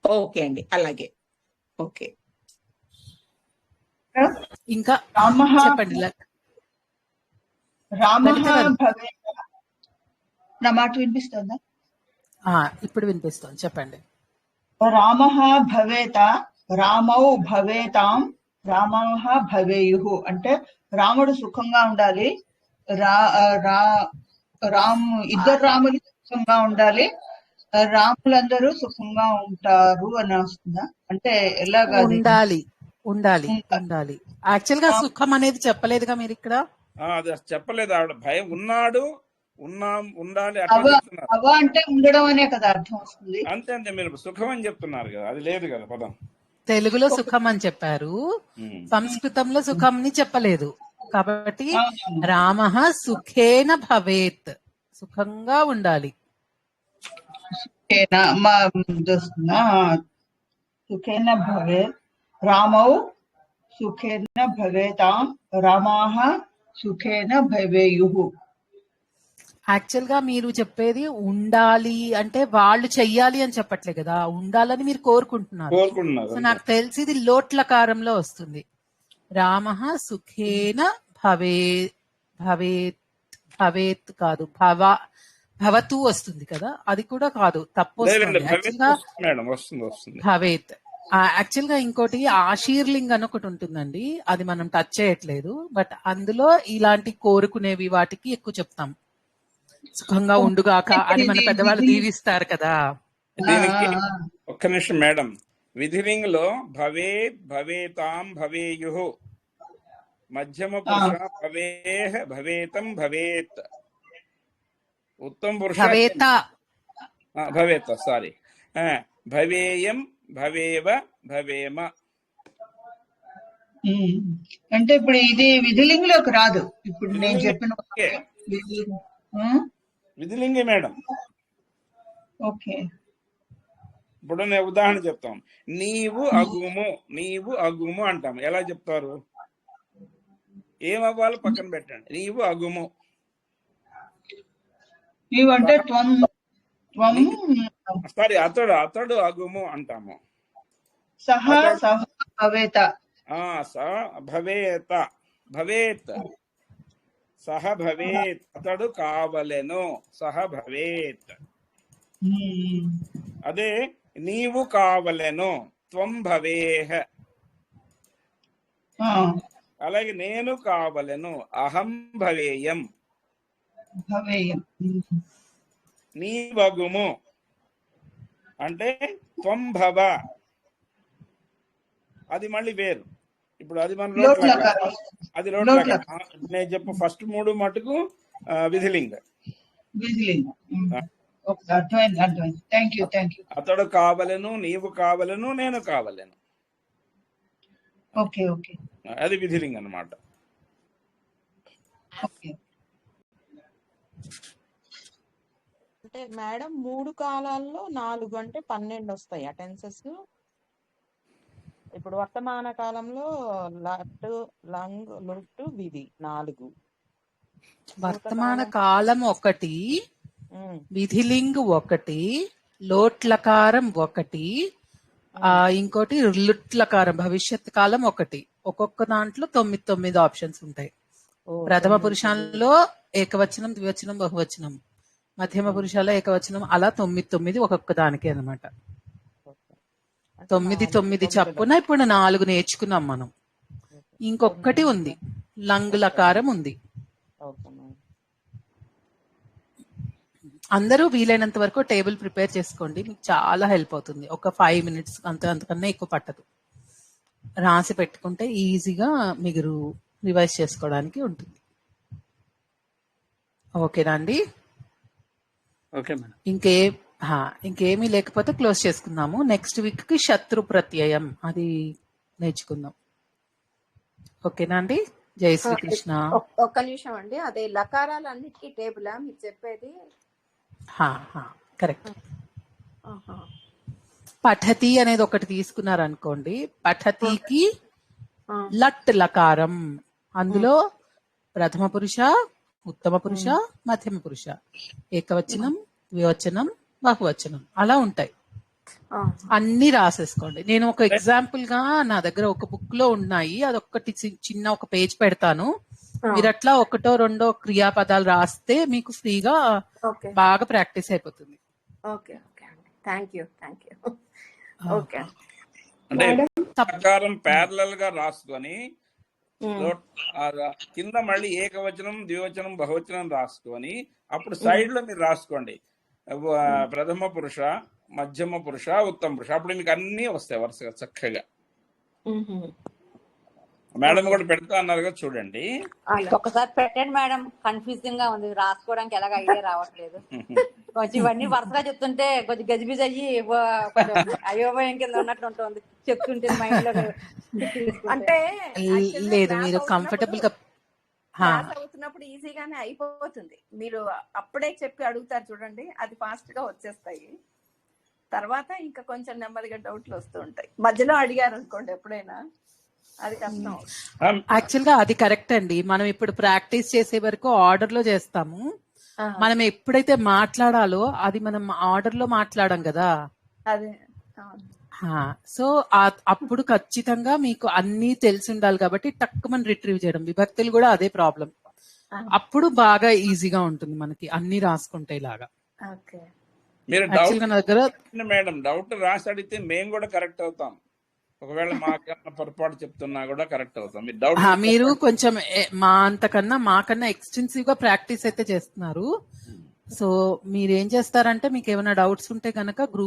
ఓకే అండి, అలాగే. ఓకే, ఇంకా చెప్పండి. నా మాట వినిపిస్తుందా? ఇప్పుడు వినిపిస్తుంది, చెప్పండి. రామః భవేత, రామౌ భవేతాం, రామాః భవేయుః. అంటే రాముడు సుఖంగా ఉండాలి, ఇద్దరు రాములు సుఖంగా ఉండాలి, రాములందరూ సుఖంగా ఉంటారు అని వస్తుందా? అంటే ఎలాగా? ఉండాలి. యాక్చువల్ గా సుఖం అనేది చెప్పలేదుగా మీరు ఇక్కడ. అది చెప్పలేదు ఆవిడ. భయం ఉన్నాడు, ఉండాలి అంటే ఉండడం అనే కదా అర్థం వస్తుంది. అంతే, మీరు సుఖం అని చెప్తున్నారు కదా, అది లేదు కదా పదం. తెలుగులో సుఖం అని చెప్పారు, సంస్కృతంలో సుఖం ని చెప్పలేదు. కాబట్టి రామః సుఖేన భవేత్, సుఖంగా ఉండాలి. సుఖేన భవేత్, రామౌ సుఖేన భవేతాం, రామాః సుఖేన భవేయుః. యాక్చువల్ గా మీరు చెప్పేది ఉండాలి అంటే వాళ్ళు చెయ్యాలి అని చెప్పట్లే కదా, ఉండాలని మీరు కోరుకుంటున్నారు. సో నాకు తెలిసి ఇది లోట్లకారంలో వస్తుంది. రామః సుఖేన భవేత్ కాదు, భవతు వస్తుంది కదా, అది కూడా కాదు, తప్పు వస్తుంది. యాక్చువల్ గా భవేత్. యాక్చువల్ గా ఇంకోటి ఆశీర్లింగ్ అని ఒకటి ఉంటుందండి, అది మనం టచ్ చేయట్లేదు. బట్ అందులో ఇలాంటి కోరుకునేవి వాటికి ఎక్కువ చెప్తాం. సుఖంగా ఉండుగాక అని మన పెద్దవాళ్ళు దీవిస్తారు కదా. దీనికి ఒక్క నిమిషం మేడం. విధిలింగ్ లో భవేత్, భవేతాం, భవేయు, మధ్యమ పురుష భవేహ, భవేతం, భవేత్, ఉత్తమ పురుష భవేత, సారీ, భవేయం, భవేవ, భవేమ. అంటే ఇప్పుడు ఇది విధిలింగ్ లోకి రాదు. ఇప్పుడు నేను చెప్పిన విధిలింగే మేడం. ఓకే, ఇప్పుడు నేను ఉదాహరణ చెప్తాం. నీవు అగుము, నీవు అగుము అంటాం. ఎలా చెప్తారు? ఏమవ్వాలి పక్కన పెట్టండి. నీవు అగుము. నీవు అంటే సారీ, అతడు, అతడు అగుము అంటాము. సహ భవేత, భవేత, భవేత్, సహ భవేత్, అతడు కావలెను, సహ భవేత్. అదే నీవు కావలెను, త్వం భవేహ. అలాగే నేను కావలెను, అహం భవేయం. నీవగుము అంటే త్వం భవ, అది మళ్ళీ వేరు. ఇప్పుడు అది మన అది లోట్ల. నేను చెప్పు ఫస్ట్ 3 మటుకు విధిలింగ. అతడు కావలెను, నీవు కావలెను, నేను కావలెను, అది విధిలింగ అన్నమాట. అంటే మేడం 3 కాలాల్లో 4 అంటే 12 వస్తాయి టెన్సెస్. ఇప్పుడు వర్తమాన కాలంలో లట్, లంగ్, లుట్, విధి 4. వర్తమాన కాలం 1, విధిలింగ్ 1, లోట్లకారం 1, ఇంకోటి లుట్లకారం భవిష్యత్ కాలం 1. ఒక్కొక్క దాంట్లో 9 ఆప్షన్స్ ఉంటాయి. ప్రథమ పురుషాల్లో ఏకవచనం, ద్వివచనం, బహువచనం, మధ్యమ పురుషాల్లో ఏకవచనం, అలా 9 ఒక్కొక్క దానికి అన్నమాట. 9 చప్పున ఇప్పుడు 4 నేర్చుకున్నాం మనం. ఇంకొకటి ఉంది, లంగులకారం ఉంది. అందరూ వీలైనంత వరకు టేబుల్ ప్రిపేర్ చేసుకోండి, మీకు చాలా హెల్ప్ అవుతుంది. ఒక 5 minutes అంతకన్నా ఎక్కువ పట్టదు. రాసి పెట్టుకుంటే ఈజీగా మీరు రివైజ్ చేసుకోవడానికి ఉంటుంది. ఓకేనా అండి? Okay madam. ఇంకేమీ లేకపోతే క్లోజ్ చేసుకుందాము. నెక్స్ట్ వీక్ కి శత్రు ప్రత్యయం అది నేర్చుకుందాం. ఓకేనా అండి? జై శ్రీకృష్ణ. ఒక్క నిమిషం అండి, అదే లకారాలన్నిటికీ టేబులా మీరు చెప్పేది? కరెక్ట్. పఠతి అనేది ఒకటి తీసుకున్నారనుకోండి, పఠతికి లట్ లకారం, అందులో ప్రథమ పురుష, ఉత్తమ పురుష, మధ్యమ పురుష, ఏకవచనం, ద్వివచనం, బహువచనం అలా ఉంటాయి. అన్ని రాసేసుకోండి. నేను ఒక ఎగ్జాంపుల్ గా నా దగ్గర ఒక బుక్ లో ఉన్నాయి, అదొక్కటి చిన్న ఒక పేజ్ పెడతాను. మీరు అట్లా 1, 2 క్రియాపదాలు రాస్తే మీకు ఫ్రీగా బాగా ప్రాక్టీస్ అయిపోతుంది. అంటే ప్రకారం ప్యారలల్ గా రాసుకొని కింద మళ్ళీ ఏకవచనం, ద్వివచనం, బహువచనం రాసుకొని అప్పుడు సైడ్ లో మీరు రాసుకోండి ప్రథమ పురుష, మధ్యమ పురుష, ఉత్తమ పురుష. అప్పుడు మీకు అన్ని వస్తాయి వరుసగా చక్కగా. మేడం కూడా పెడతా అన్నారు కదా, చూడండి. ఒకసారి పెట్టండి మేడం, కన్ఫ్యూజింగ్ గా ఉంది, రాసుకోవడానికి ఎలాగ ఐడియా రావట్లేదు. కొంచెం ఇవన్నీ వరుసగా చెప్తుంటే కొంచెం గజిబిజి అయ్యి అయోమయం కింద ఉన్నట్లు ఉంటుంది చెప్తుంటే మైండ్ లో. అంటే లేదు, మీరు కంఫర్టబుల్ గా అవుతున్నప్పుడు ఈజీగానే అయిపోతుంది. మీరు అప్పుడే చెప్పి అడుగుతారు చూడండి, అది ఫాస్ట్ గా వచ్చేస్తాయి. తర్వాత ఇంకా కొంచెం నెమ్మదిగా డౌట్లు వస్తూ ఉంటాయి. మధ్యలో అడిగారు అనుకోండి ఎప్పుడైనా, అది కష్టం. యాక్చువల్ గా అది కరెక్ట్ అండి. మనం ఇప్పుడు ప్రాక్టీస్ చేసే వరకు ఆర్డర్ లో చేస్తాము. మనం ఎప్పుడైతే మాట్లాడాలో అది మనం ఆర్డర్ లో మాట్లాడాం కదా. అదే సో అప్పుడు ఖచ్చితంగా మీకు అన్ని తెలిసి ఉండాలి కాబట్టి టక్కుమని రిట్రీవ్ చేయడం. విభక్తులు కూడా అదే ప్రాబ్లం. అప్పుడు బాగా ఈజీగా ఉంటుంది మనకి అన్ని రాసుకుంటే ఇలాగా. మీరు మేడం డౌట్ రాసి అడిగితే మేము కూడా కరెక్ట్ అవుతాం. ఒకవేళ మాకన్నా పొరపాటు చెప్తున్నా కూడా కరెక్ట్ అవుతాం. మీరు డౌట్ మీరు కొంచెం మాకన్నా ఎక్స్టెన్సివ్ గా ప్రాక్టీస్ అయితే చేస్తున్నారు. సో మీరు ఏం చేస్తారంటే మీకు ఏమైనా డౌట్స్ ఉంటే కనుక గ్రూప్